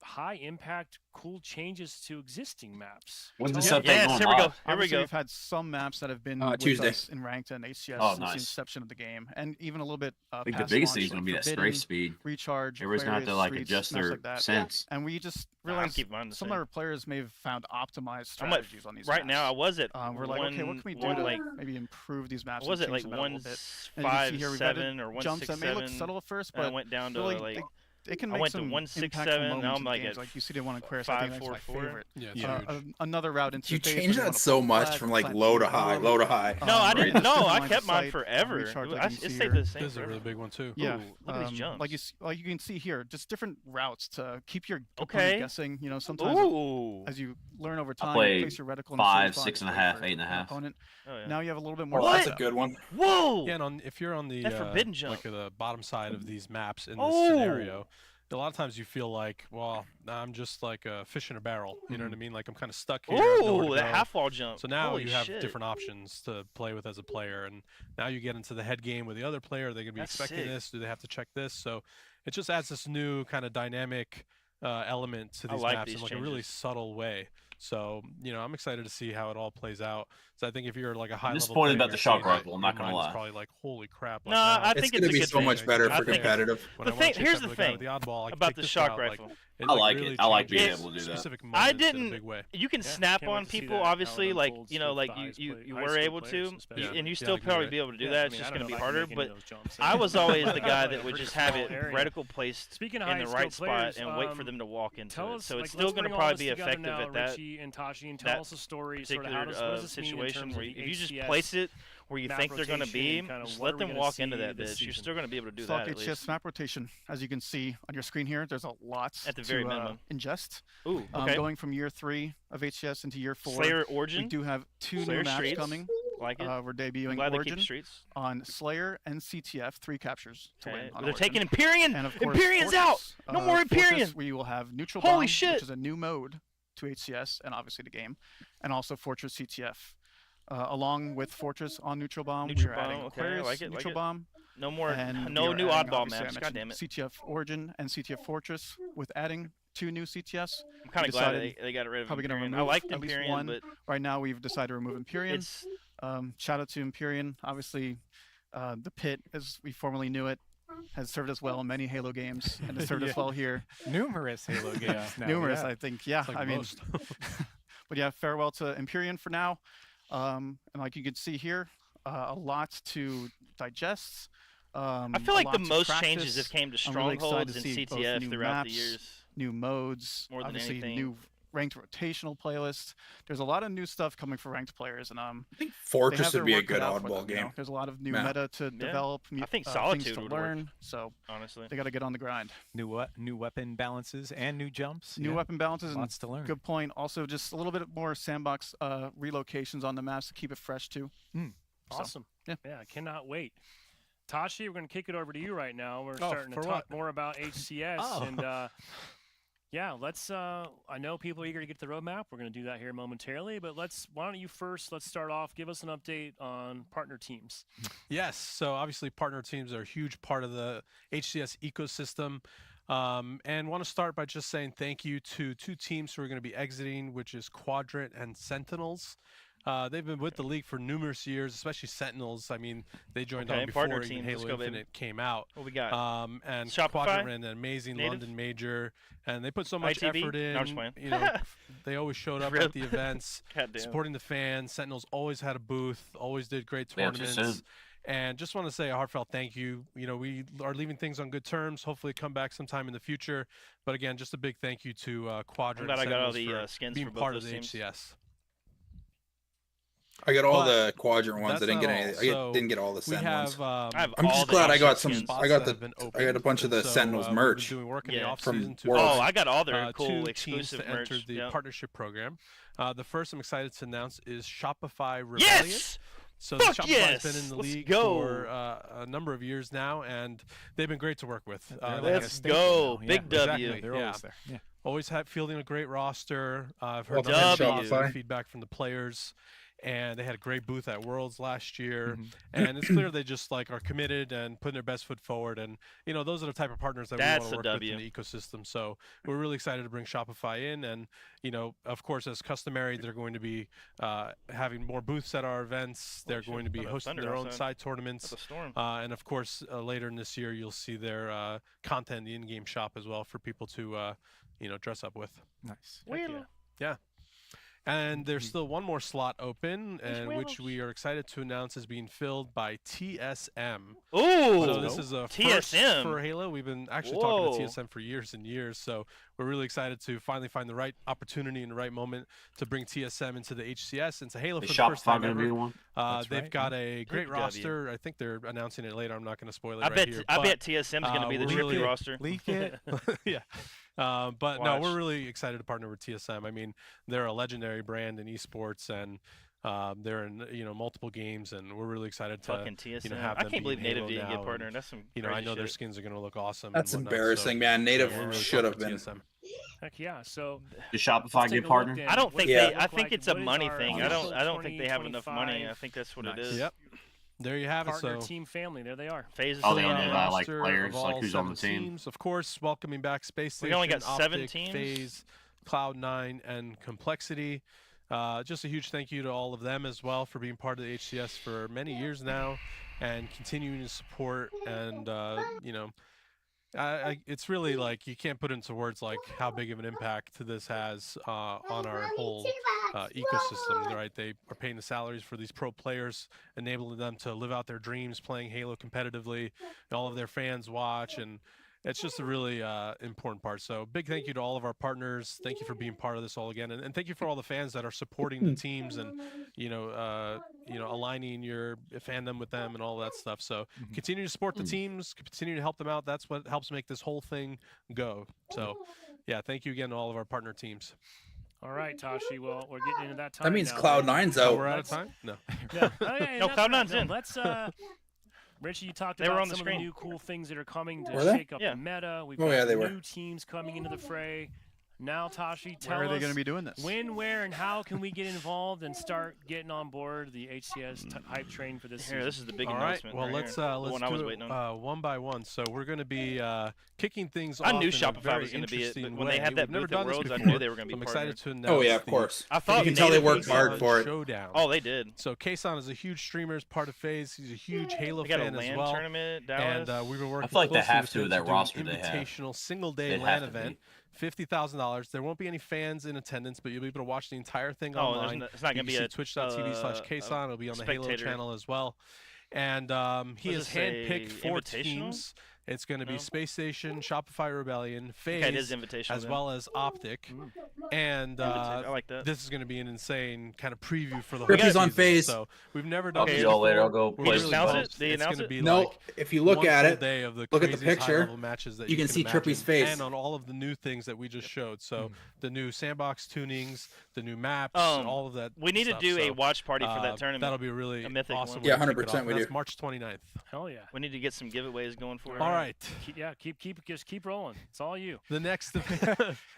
high impact, cool changes to existing maps. When's this Yeah. update Yes, going here we go. live? Here we Obviously, go. we've had some maps that have been Tuesday. with us in ranked and HCS Oh, since the nice. inception of the game, and even a little bit. I think the past biggest launch, thing is going to be like that Forbidden, strafe speed. Recharge. Everybody's going to have to Aquarius, like Streets, adjust maps their like that. sense. And we just I'll realized keep mine the some same. of our players may have found optimized I'm at, strategies on these right maps. now, I was at We're like, okay, what can we do one, to like, maybe improve these maps? what was and it, like change them out a little bit? And you can see here we've 157 added or jumps that may look 167? subtle at first, And I but went down to really, like it can I make went to some 167, impactful now moments I'm in like games. at Like UCD one Aquarius, I think that's my 544. favorite. Yeah, it's huge. Another route into You space change where that wanna so pull the much flag, from like plant low to the high, bomb. low to high. No, I Right, didn't. just No, different I lines kept of mine sight, forever. recharge, like I, you can it see stayed here. the same This is a forever. really big one too. Yeah, Ooh, look at these jumps. like you can see here, just different routes to keep your opponent Okay. guessing. You know, sometimes Ooh. as you learn over time, played place your reticle in 5, a certain 6 spot and a to wait half, for 8 and a your half. opponent. Oh, yeah. Now you have a little bit more. Oh, that's a setup. good one. Whoa. Yeah, and if you're on the That forbidden jump. like the bottom side of these maps in this Oh. scenario, a lot of times you feel like, well, I'm just like a fish in a barrel. You know what I mean? Like I'm kind of stuck here. I have nowhere Ooh, to that go. half wall jump. So now Holy you have shit. different options to play with as a player, and now you get into the head game with the other player. Are they going to be That's expecting sick. this? Do they have to check this? So it just adds this new kind of dynamic element to I these like maps these in like a really changes. subtle way. So I'm excited to see how it all plays out. So I think if you're like a high level disappointed player, about the shock seeing that, rifle, I'm not your gonna mind is lie. probably like, holy crap. No, like, now I It's think going it's to a be good so thing. much better I for think it's- competitive. when The I wanna thing- chase here's after the guy thing with the oddball, I can about take the this shock route, rifle. Like, I like really it. I like being changes able to do that. specific I moments in a didn't. big way. You can Yeah, snap can't wait on to see people, that, how it obviously, like unfolds you know, with like the you high were school able players to, especially. and you Yeah, still like you're probably right. be able to do Yeah, that. I It's mean, just I don't going to know be if I can harder. make any But of those jumps. I was always the Like, guy a that would pretty just have small it area. reticle placed Speaking of in the high right skill spot players, and wait for them to walk into tell it. us, So like, it's let's still going bring to all probably this be together effective now, at that Richie and Tashi, and that tell us a story. Sort of particular what does this mean in situation terms where of if the you just HCS place it where you map think they're going to rotation be, and kinda just what let are we them gonna walk into see that this bitch. You're season? still going to be able to do Stock that at HCS least. map rotation, as you can see on your screen here, there's a lot At the very to minimum. ingest. Ooh, okay. Going from year 3 of HCS into year 4, Slayer we Origin. do have 2 Slayer new maps Streets. coming. Like it. We're debuting Glad they keep Origin the streets. on Slayer and CTF, 3 captures to win Okay. on They're Origin. taking Empyrean. And of course, Empyrean's Fortress, out. No more Empyrean. Fortress, we will have Neutral Holy Bomb, shit. which is a new mode to HCS and obviously the game, and also Fortress CTF. Along with Fortress on Neutral Bomb, Neutral we are adding Bomb, okay, I Aquarius, like it, Neutral like it. Bomb, No more. and No we are new adding, oddball obviously, I maps. God damn mentioned it. CTF Origin and CTF Fortress, with adding 2 new CTS. I'm kind we of glad decided they got rid of probably gonna Empyrean. I remove liked at least Empyrean, one. but Right now, we've decided to remove Empyrean. it's Shout out to Empyrean. Obviously, the Pit, as we formerly knew it, has served us well in many Halo games, and has served us well here. Numerous Halo games now. Numerous, yeah. I think. Yeah, It's like I mean, most. but yeah, farewell to Empyrean for now. And like you can see here, a lot to digest. I feel like a the lot to most practice. changes have came to I'm really excited strongholds to and see both CTF new throughout the maps, years. new modes, More than obviously anything. new ranked rotational playlists. There's a lot of new stuff coming for ranked players, and I think they Fortress have their would be a work cut good out for oddball them, you know. game. There's a lot of new Yeah. meta to develop. I think things Solitude to would work. learn. So Honestly. they got to get on the grind. New weapon balances and new jumps. New yeah. weapon balances and Lots to learn. good point. Also, just a little bit more sandbox relocations on the maps to keep it fresh too. Awesome. yeah. I cannot wait. Tashi, we're going to kick it over to you right now. We're Oh, starting to for talk what? more about HCS. Oh. And yeah, let's. I know people are eager to get to the roadmap. We're going to do that here momentarily. But why don't you first, let's start off, give us an update on partner teams. Yes. So obviously, partner teams are a huge part of the HCS ecosystem. And want to start by just saying thank you to 2 teams who are going to be exiting, which is Quadrant and Sentinels. They've been with the league for numerous years, especially Sentinels. I mean, they joined Okay, on before partner even teams. Let's Halo go, baby. Infinite came out. What we got? And Shopify? Quadrant ran an amazing Native? London major, and they put so much ITV? effort in. No, I'm just playing. You know, they always showed up Rip. at the events, God damn. supporting the fans. Sentinels always had a booth, always did great Yeah, too tournaments. soon. And just want to say a heartfelt thank you. You know, we are leaving things on good terms. Hopefully, come back sometime in the future. But again, just a big thank you to I'm Quadrant glad I and got all Sentinels the for skins being for both part of those the teams. HCS. I got all But the Quadrant ones. I that's didn't get not any. all. I get, So didn't get all the We Sen ones. have. I have I'm all just the glad I got HCS some. skins. I got that have been I got a bunch of the opened, and Sentinels we've been merch. working the Yeah. off From season to Worlds. Oh, I got all their cool 2 teams exclusive to merch. enter the Yep. partnership program. The first I'm excited to announce is Shopify Rebellion. Yes! So Fuck Shopify's yes! been in the Let's league go! for a number of years now, and they've been great to work with. They're They like have a Let's staple go. now, Big yeah. W. Exactly. They're Yeah. always there. Yeah. always fielding a great roster. I've heard Welcome to nothing but Shopify. positive feedback from the players, and they had a great booth at Worlds last year. Mhm. And it's clear they just like are committed and putting their best foot forward. And you know, those are the type of partners that That's we want a to work with W. in the ecosystem. So we're really excited to bring Shopify in. And you know, of course, as customary, they're going to be having more booths at our events. They're shit, going to be thought it was hosting thunder their own outside. side tournaments. That's a storm. And of course, later in this year, you'll see their content in the in-game shop as well for people to, you know, dress up with. Nice. Heck Well, yeah. And there's still one more slot open, and which we are excited to announce is being filled by TSM. Ooh, So this is a first TSM for Halo. We've been actually talking to TSM for years and years, so we're really excited to finally find the right opportunity and the right moment to bring TSM into the HCS, into Halo for the first time ever. They've got a great roster. I think they're announcing it later. I'm not going to spoil it right here. I bet TSM is going to be the tricky roster. Leak it. Yeah. But no, we're really excited to partner with TSM. I mean, they're a legendary brand in esports, and they're in multiple games, and we're really excited to fucking TSM. Have them I can't believe Native didn't get now, partnered. That's some I know shit. their skins are going to look awesome. That's and whatnot, embarrassing, so, man. Native we're really should have talking been. to TSM. Heck yeah. So Did Shopify get partnered? I don't think Yeah. they. I think it's a What is money our thing. official I don't think they have enough money. 2025 I think that's what it is. Yep. There you have it. partner So team family. There they are. Phases. Oh, they still only on have, there. like, roster players, of like, all who's on the 7 team. teams. Of course, welcoming back Space Station, We only got 7 Optic, teams? FaZe, Cloud9, and Complexity. Just a huge thank you to all of them as well for being part of the HCS for many years now and continuing to support. And, it's really like you can't put into words like how big of an impact this has on our whole ecosystem, right? They are paying the salaries for these pro players, enabling them to live out their dreams playing Halo competitively, and all of their fans watch, and it's just a really important part. So big thank you to all of our partners. Thank you for being part of this all again, and thank you for all the fans that are supporting the teams and aligning your fandom with them and all that stuff. So continue to support the teams, continue to help them out. That's what helps make this whole thing go. So yeah, thank you again to all of our partner teams. All right, Tashi. Well, we're getting into that time. That means now. Cloud9's Oh, out. we're out of time? No. Yeah. Oh, yeah, No, that's Cloud9's right. in. Let's Richie, you talked They were about on the some of the screen. new cool things that are coming to Were they? shake up Yeah. the meta. We've Oh, got yeah, they new were. teams coming into the fray. Now, Tashi, tell Where are they us going to be doing this? when, where, and how can we get involved and start getting on board the HCS hype train for this Here, season? this is the big All right. announcement. Well, right let's here. The let's one I was do waiting it on. one by one. So we're going to be kicking things I off knew in a Shopify very was going to be it, but interesting when they had way. that We've never booth at done this Worlds, I before. knew they were going to I'm be excited partnered. to announce Oh yeah, of the course. I thought You can tell they Native worked was hard for it. Showdown. Oh, they did. So Kason is a huge streamer, is part of FaZe. He's a huge Halo They got a fan as LAN well. tournament, Dallas. And we've been working feel like they closely have with to him with that do an roster they have. invitational single-day They'd LAN have to event. $50,000. There won't be any fans in attendance, but you'll be able to watch the entire thing online. it's not going to be a twitch.tv/Kason. It'll be on the Halo spectator. channel as well. And he has Does it say handpicked 4 invitational? teams. It's going to be No? Space Station, Shopify Rebellion, FaZe, Okay, it is invitational. as then. well as Optic. And I like that. this is going to be an insane kind of preview for the whole Rippy's on season. FaZe. So we've never done I'll this see y'all later. I'll before. go We're play Did really you announce some it? pumped. Did you It's announce gonna it? be No, like if you look one at full it, day of the look at the craziest picture, high-level matches that you can see imagine, Trippy's face. and on all of the new things that we just showed. So the new sandbox tunings, the new maps, Um, all of that. We need to stuff. do a So, watch party for that tournament. That'll be really A mythic awesome. one. way Yeah, to kick it 100% off. we That's do. March 29th. Hell yeah. We need to get some giveaways going for it. All right. Just keep rolling. It's all you. The next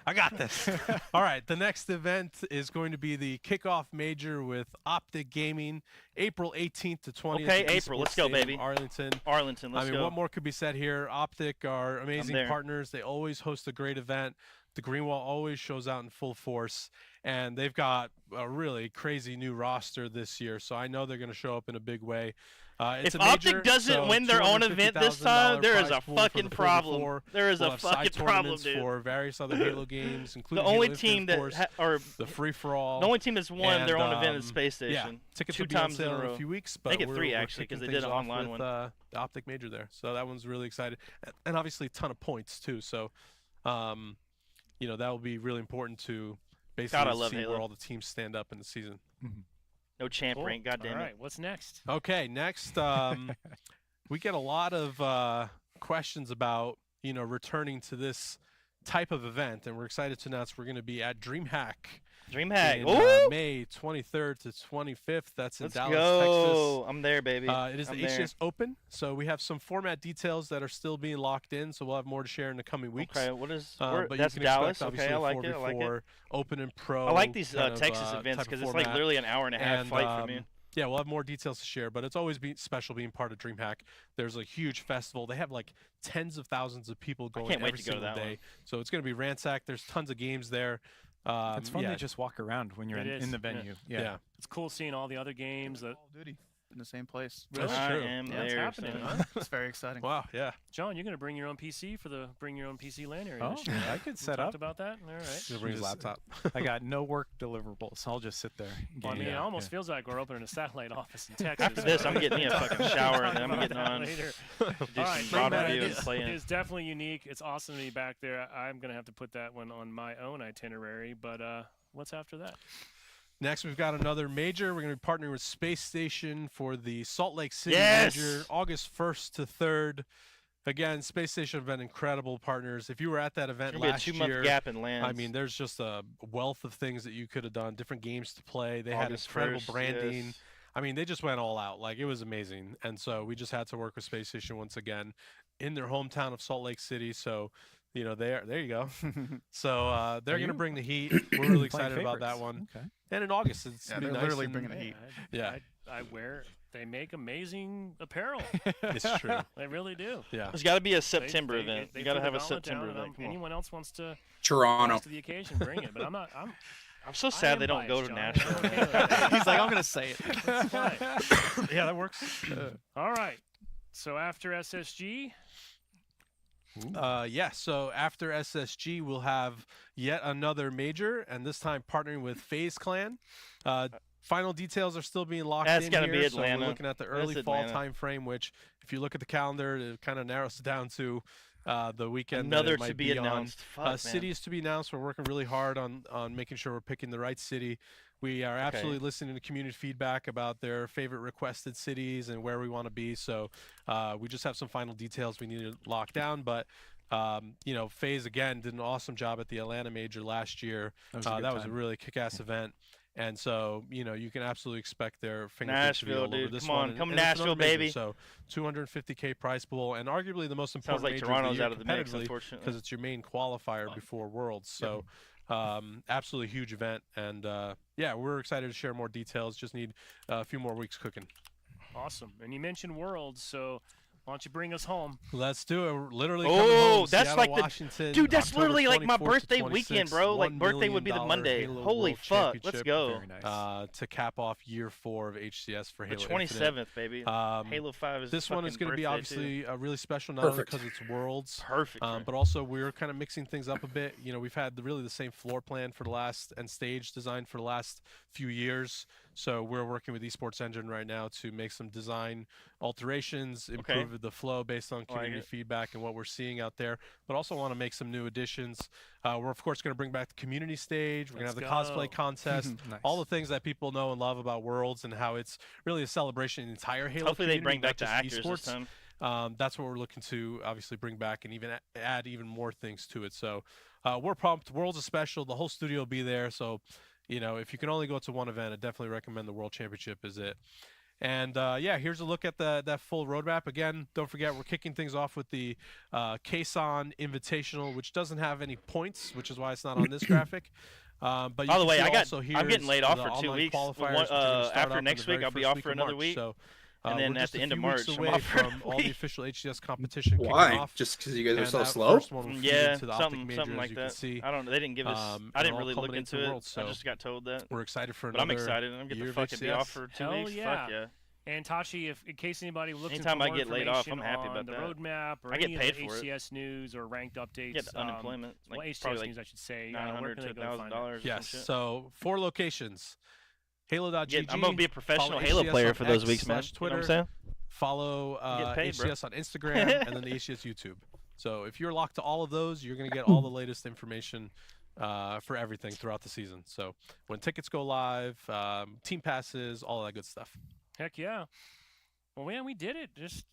I got this. All right, the next event is going to be the kickoff major with Optic Gaming, April 18th to 20th. Okay, at April. Let's Esports go, Stadium, baby. Arlington. Arlington, let's I mean, go. what more could be said here? Optic are amazing there. partners. They always host a great event. The Green Wall always shows out in full force, and they've got a really crazy new roster this year, so I know they're going to show up in a big way. It's If a major, Optic doesn't so win their own event this time, there is $250,000 a prize pool fucking for the problem. 4v4. There is We'll a have fucking side problem, tournaments dude. for various other Halo games, including The only Halo team Infinite, of that course, the free for all. the only team that's won their own And, event is Space Station. Yeah, tickets two will be on times in sale a in row. a few weeks, but Make it we're, 3 we're actually, because kicking they did things an off online with, one. the Optic Major there, so that one's really excited, and obviously a ton of points too. So, that will be really important to basically God, I love see Halo. where all the teams stand up in the season. No champ Cool. rank, goddamn All it. right, what's next? Okay, next, we get a lot of questions about returning to this type of event, and we're excited to announce we're going to be at DreamHack. DreamHack. In, Ooh! May 23rd to 25th. That's in Let's Dallas, go. Texas. I'm there, baby. It is the I'm there. HCS Open, so we have some format details that are still being locked in, so we'll have more to share in the coming weeks. Okay, what is But that's you can Dallas? expect, obviously, Okay, I a like it. I like it. 4v4 Open and Pro. I like these kind of, Texas events type of because it's like format. literally an hour and a half And, flight from you. Yeah, we'll have more details to share, but it's always been special being part of DreamHack. There's a huge festival. They have like tens of thousands of people going can't wait every to go to single that day. one. So it's going to be ransacked. There's tons of games there. It's fun yeah. to just walk around when you're It is, in the yeah. venue. Yeah. It's cool seeing all the other games. Call of Duty. in the same place. That's I true. am Yeah, it's there. happening. son. Huh? It's very exciting. Wow, yeah. John, you're going to bring your own PC for the Bring Your Own PC LAN area Oh, this year. I could We set talked up. about that? All right. He'll bring his Just- laptop. I got no work deliverables. I'll just sit there. and Well, I game. mean, it almost feels like we're opening a satellite office in Texas. After this, I'm getting me a fucking shower and then I'm Talk getting about on. that later. Do All some right, broad that review and is- play in. It's definitely unique. It's awesome to be back there. I'm going to have to put that one on my own itinerary, but what's after that? Next, we've got another major. We're going to be partnering with Space Station for the Salt Lake City Yes! major, August 1st to 3rd. Again, Space Station have been incredible partners. If you were at that event There's gonna be a last 2-month year, gap in lands. I mean, there's just a wealth of things that you could have done, different games to play. They had August incredible 1st, branding. yes. I mean, they just went all out. Like, it was amazing. And so we just had to work with Space Station once again in their hometown of Salt Lake City. So, you know, there you go. So they're going to you bring the heat. We're really Playing excited about that favorites. one. Okay. And in August, it's Yeah, gonna be they're nice literally and- bringing the heat. Yeah. I wear. They make amazing apparel. It's true. They really do. Yeah. There's got to be a They- September they- event. they You got to put have the a gauntlet September down, and event. Come on. anyone else wants to Toronto. rise to the occasion, bring it. But I'm not. I'm I'm so I sad am they don't go biased, to John. Nashville. I'm okay with that. He's like, I'm gonna say it. It's fine. Yeah, that works. All right. So after SSG, Yeah, so after SSG, we'll have yet another major, and this time partnering with FaZe Clan. Final details are still being locked That's in gotta here, be so we're Atlanta. looking at the That's early fall Atlanta. time frame, which, if you look at the calendar, it kind of narrows it down to the weekend. that Another it might to be on. announced. Fuck, man. Cities to be announced. We're working really hard on making sure we're picking the right city. We are absolutely listening to community feedback about their favorite requested cities and where we want to be. So we just have some final details we need to lock down. But you know, FaZe again did an awesome job at the Atlanta Major last year. That was a good that was a time. really kick-ass event. And so, you know, you can absolutely expect their fingerprints to be Nashville, all over dude. this Come one. on. And- Come and it's another Nashville, major, baby. So 250K prize pool, and arguably the most Sounds important like major Toronto's of the year out of the mix, competitively, unfortunately. because it's your main qualifier before Worlds. So absolutely huge event. And yeah, we're excited to share more details. Just need a few more weeks cooking. awesome. And you mentioned Worlds, so why don't you bring us home? Let's do it. We're literally coming Oh, home, that's Seattle, like the Washington, dude. That's October literally like my 24th to birthday weekend, 26th, bro. Like $1 birthday would be the million Monday. Halo Holy World fuck, let's Championship, go. Very nice. to cap off year 4 of HCS for The Halo Infinite. 27th, baby. Um, Halo 5 is This one is going to be obviously really special, not only Perfect. because it's Worlds, perfect. but also we're kind of mixing things up a bit. You know, we've had really the same floor plan for the last and stage design for the last few years. So we're working with Esports Engine right now to make some design alterations, improve the flow based on community it. feedback and what we're seeing out there. But also want to make some new additions. We're of course going to bring back the community stage. We're going to have the Let's cosplay go. contest, Nice. all the things that people know and love about Worlds and how it's really a celebration of the entire Halo Hopefully they community, bring back the not just actors this esports. time. That's what we're looking to obviously bring back and even add even more things to it. So we're pumped. Worlds is special. The whole studio will be there. So, you know, if you can only go to one event, I definitely recommend the World Championship is it. And yeah, here's a look at that full roadmap. Again, don't forget we're kicking things off with the Kason Invitational, which doesn't have any points, which is why it's not on this graphic. But you By the can way, see I'm also getting here's laid off the for 2 online weeks. qualifiers, One- which are gonna start after up in next the week, very I'll be first off week for of another March. week. So, And then we're at just the a end of few March, weeks I'm away off for a from all the week. official HCS competition kicking Why? off. Just because you guys are And so that slow? first one will feed Yeah, into the Optic something Major, as like you that. can see. I don't know. They didn't give us. and I it didn't all really look culminates into in it. Worlds, I so just got told that. We're excited for But another I'm excited. I'm getting year the of fucking be off HCS. for 2 Hell weeks. yeah. Fuck yeah. And Tashi, if in case anybody looking Anytime for I more get laid off, I'm information happy on about the that. roadmap or I get any paid of the for it. HCS news or ranked updates, Get unemployment. Like well, HCS probably news, I like should say. $900 Where can to they go to find it? $1,000 or some Yes, shit. so 4 locations. Halo.gg. I'm gonna be a professional follow Halo HCS player on for those X weeks, man. / You know what Twitter. I'm saying? Follow get paid, bro. HCS on Instagram and then the HCS YouTube. So if you're locked to all of those, you're going to get all the latest information for everything throughout the season. So when tickets go live, team passes, all that good stuff. Heck yeah. Well, man, we did it. Just,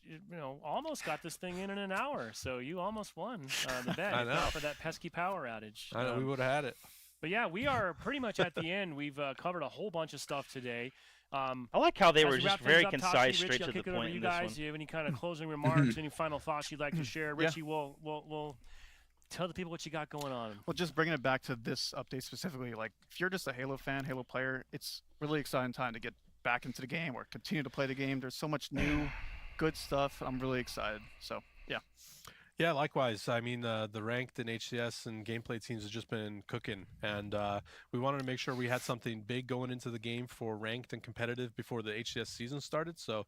almost got this thing in an hour. So you almost won the bet. I if know. not for that pesky power outage. I know we would have had it. But yeah, we are pretty much at the end. We've covered a whole bunch of stuff today. I like how they As were we just wrap things very up, Tashi, concise, Richie, straight I'll to the kick it over point to in you this guys. one. Do you have any kind of closing remarks, any final thoughts you'd like to share? Richie, we'll tell the people what you got going on. Well, just bringing it back to this update specifically, like if you're just a Halo fan, Halo player, it's really exciting time to get back into the game or continue to play the game. There's so much new, good stuff. I'm really excited. So, yeah. Yeah, likewise. I mean, the ranked and HCS and gameplay teams have just been cooking, and we wanted to make sure we had something big going into the game for ranked and competitive before the HCS season started. So,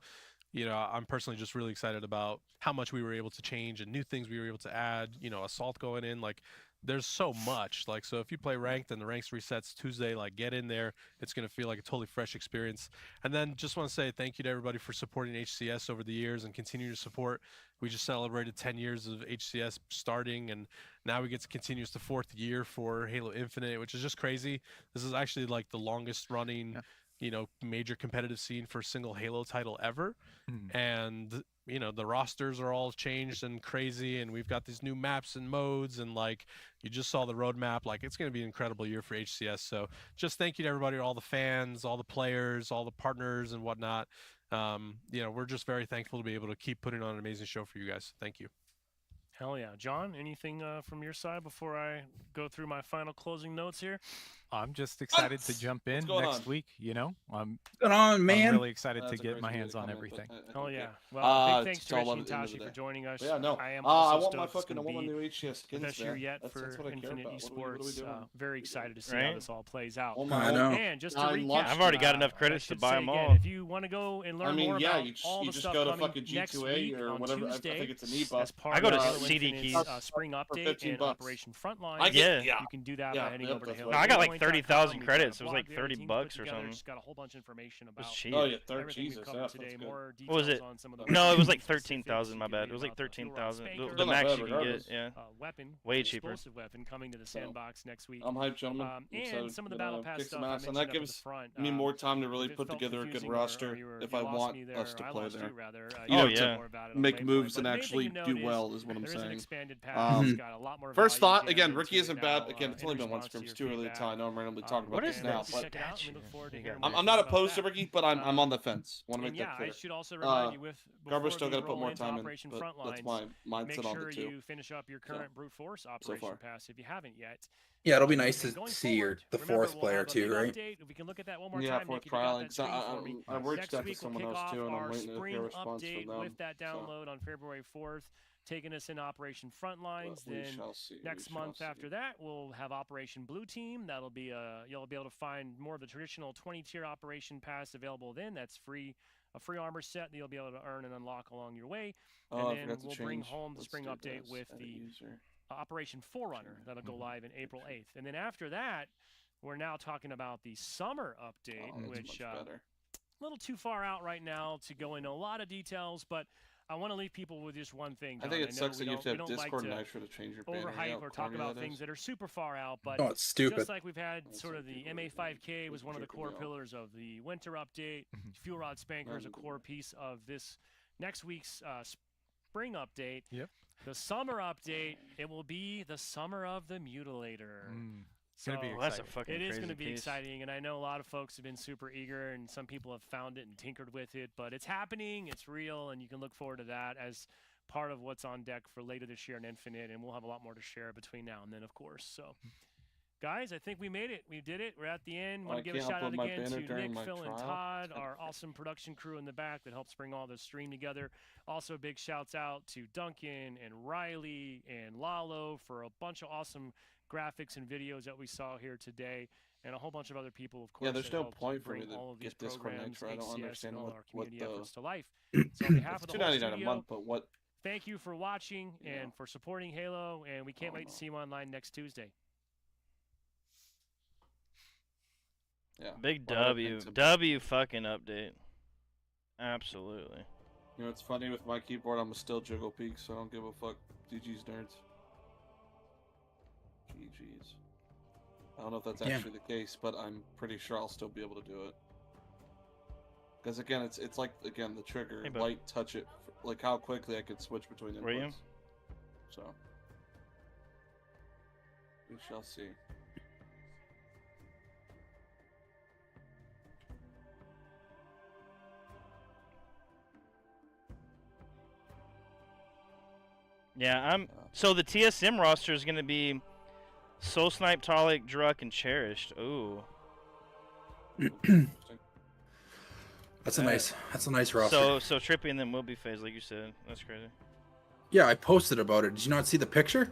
I'm personally just really excited about how much we were able to change and new things we were able to add. Assault going in, like, there's so much. Like, so if you play ranked and the ranks resets Tuesday, like, get in there. It's going to feel like a totally fresh experience. And then just want to say thank you to everybody for supporting HCS over the years and continue to support. We just celebrated 10 years of HCS starting, and now we get to continue. It's the 4th year for Halo Infinite, which is just crazy. This is actually like the longest running, major competitive scene for a single Halo title ever. And, the rosters are all changed and crazy, and we've got these new maps and modes, and like you just saw the roadmap. Like, it's going to be an incredible year for HCS. So just thank you to everybody, all the fans, all the players, all the partners and whatnot. We're just very thankful to be able to keep putting on an amazing show for you guys. Thank you. Hell yeah. John, anything from your side before I go through my final closing notes here? I'm just excited to jump in next week. I'm going on, man? I'm really excited to get my hands on everything. Oh yeah. Well, big thanks to Richie and Tashi for joining us. Yeah, no. I am I also want my stoked. fucking new HCS skins. The best year yet that's for what I care Infinite about. What are we Esports. doing? Very excited to see how this all plays out. I know. And just to recap, I've already got enough credits to buy them all. Again, if you want to go and learn more about all the just stuff go to coming fucking next G2A week or on whatever. Tuesday, I think it's an e-buff. as part I go to of Halo CD Infinite's, Keys. spring update and $15. Operation Frontline. Yeah. You can do that by heading over to Halo. No, I got like Infinite.com. 30,000 We've got credits. a It was blog like there, the team $30 put or together. something. Just got a whole bunch of information It was about cheap. Oh yeah, everything we've Jesus. covered Yeah, today. that's good. More details What was it? on some of the No, it was like specifics. 13,000. My You bad. can It was read like about the fuel rod 13,000. spanker, The not max bad you can get, regardless. yeah. Weapon, Way cheaper. explosive weapon coming to the sandbox next week. I'm hyped, gentlemen. I'm And excited some of the to, battle pass kick stuff some I ass, and mentioned that up at the gives front. me more time to really if it put felt together a good confusing roster if I you lost want me us to I play lost there. you, rather. You know, yeah. more about it on make Waypoint. moves But and the main actually thing to do note well is what I'm there is an saying. expanded pass. It's got a lot more First value thought, again, jammed rookie into isn't it bad. now, Again, it's in only been one response to scrim. your It's too early to feedback. tell. I know I'm randomly talking about What this is now, this? but Check it out, and we look forward to hearing I'm more not about opposed to that. rookie, but I'm on the fence. Want to And make that I clear. should also remind you, with Garber's before still we got to put roll more into time in, Operation but that's Frontlines, my make mindset on sure it too. you finish up your current Brute Force Operation far. Pass if you haven't yet. Yeah, it'll be nice And to going see your forward, the remember, fourth we'll player have a too, big right? update. We can look at that one more Yeah, time. fourth Nick, if you got trial. that screen for me. I reached Next out to week we'll someone kick else off too, and I'm our waiting to spring hear a response update from them. with that download on February 4th, taking us in Operation Frontlines. We Then shall see. next month after that, we'll have Operation Blue Team. That'll be you'll be able to find more of the traditional 20-tier Operation Pass available then. That's free. A free armor set that you'll be able to earn and unlock along your way. And then we'll bring home the spring update with the Operation Forerunner. That'll go live in April 8th. And then after that, we're now talking about the summer update, which a little too far out right now to go into a lot of details, but I want to leave people with just one thing, John. I think it sucks that you have to have like Discord and Nitro to change your banner. overhype or talk about things that are super far out, but it's stupid. just like we've had sort of the MA5K was one of the core pillars of the winter update. Fuel Rod Spanker is a core piece of this next week's spring update. Yep. The summer update, it will be the summer of the Mutilator. It's gonna be Oh, that's a exciting. fucking It is crazy going to be piece. exciting, and I know a lot of folks have been super eager, and some people have found it and tinkered with it, but it's happening, it's real, and you can look forward to that as part of what's on deck for later this year in Infinite, and we'll have a lot more to share between now and then, of course. So, guys, I think we made it. We did it. We're at the end. Want to give a shout out again to Nick, Phil, and Todd, our awesome production crew in the back that helps bring all this stream together. Also, big shouts out to Duncan and Riley and Lalo for a bunch of awesome graphics and videos that we saw here today, and a whole bunch of other people, of course. Yeah, there's that no helped point for bring me to all of these get Discord programs, Nitro. I don't HCS, understand and all what our community the efforts to life. So on behalf of the whole $2.99 a studio, month, but what? thank you for watching and for supporting Halo, and we can't wait to see you online next Tuesday. Yeah. Big W fucking update. Absolutely. You know, it's funny with my keyboard. I'm still jiggle peak, so I don't give a fuck. GG's nerds. GG's. I don't know if that's actually the case, but I'm pretty sure I'll still be able to do it. Because again, it's like again the trigger, light touch it, like how quickly I could switch between inputs. William? So we shall see. Yeah, so the TSM roster is gonna be Soul Snipe, Tolic, Druck, and Cherished. Ooh. That's a nice roster. So Trippy and then will be phased, like you said. That's crazy. Yeah, I posted about it. Did you not see the picture?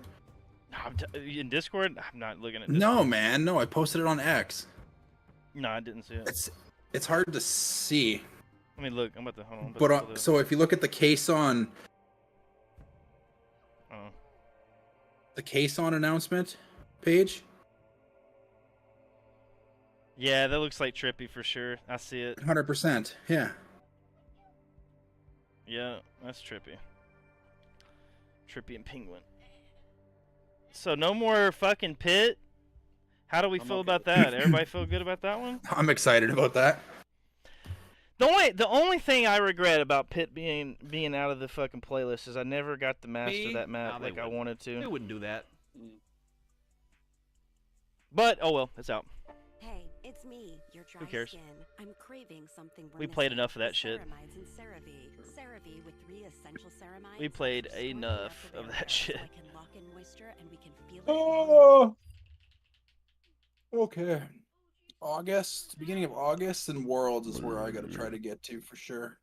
In Discord, I'm not looking at. No, Discord. man. No, I posted it on X. No, I didn't see it. It's hard to see. Let me look. I'm about to hold on. But so if you look at the case on announcement page. Yeah, that looks like Trippy for sure. I see it. 100%. Yeah. Yeah, that's Trippy. Trippy and Penguin. So no more fucking Pit. How do we feel about that? Everybody feel good about that one? I'm excited about that. The only thing I regret about Pit being out of the fucking playlist is I never got to master that map like I wanted to. They wouldn't do that. But oh well, it's out. Hey, it's me, your dry Who cares? skin. I'm craving something. We played enough of that shit. CeraVe with 3 essential ceramides. We played enough of that shit. So I can lock in moisture and we can feel it. Oh. Okay. August, beginning of August, and Worlds is where I got to try to get to for sure.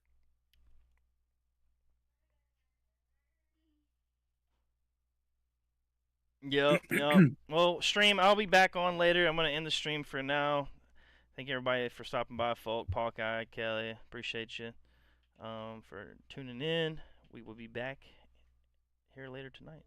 Yep. Well, stream, I'll be back on later. I'm going to end the stream for now. Thank everybody for stopping by, Folk, Paul, Kai, Kelly. Appreciate you for tuning in. We will be back here later tonight.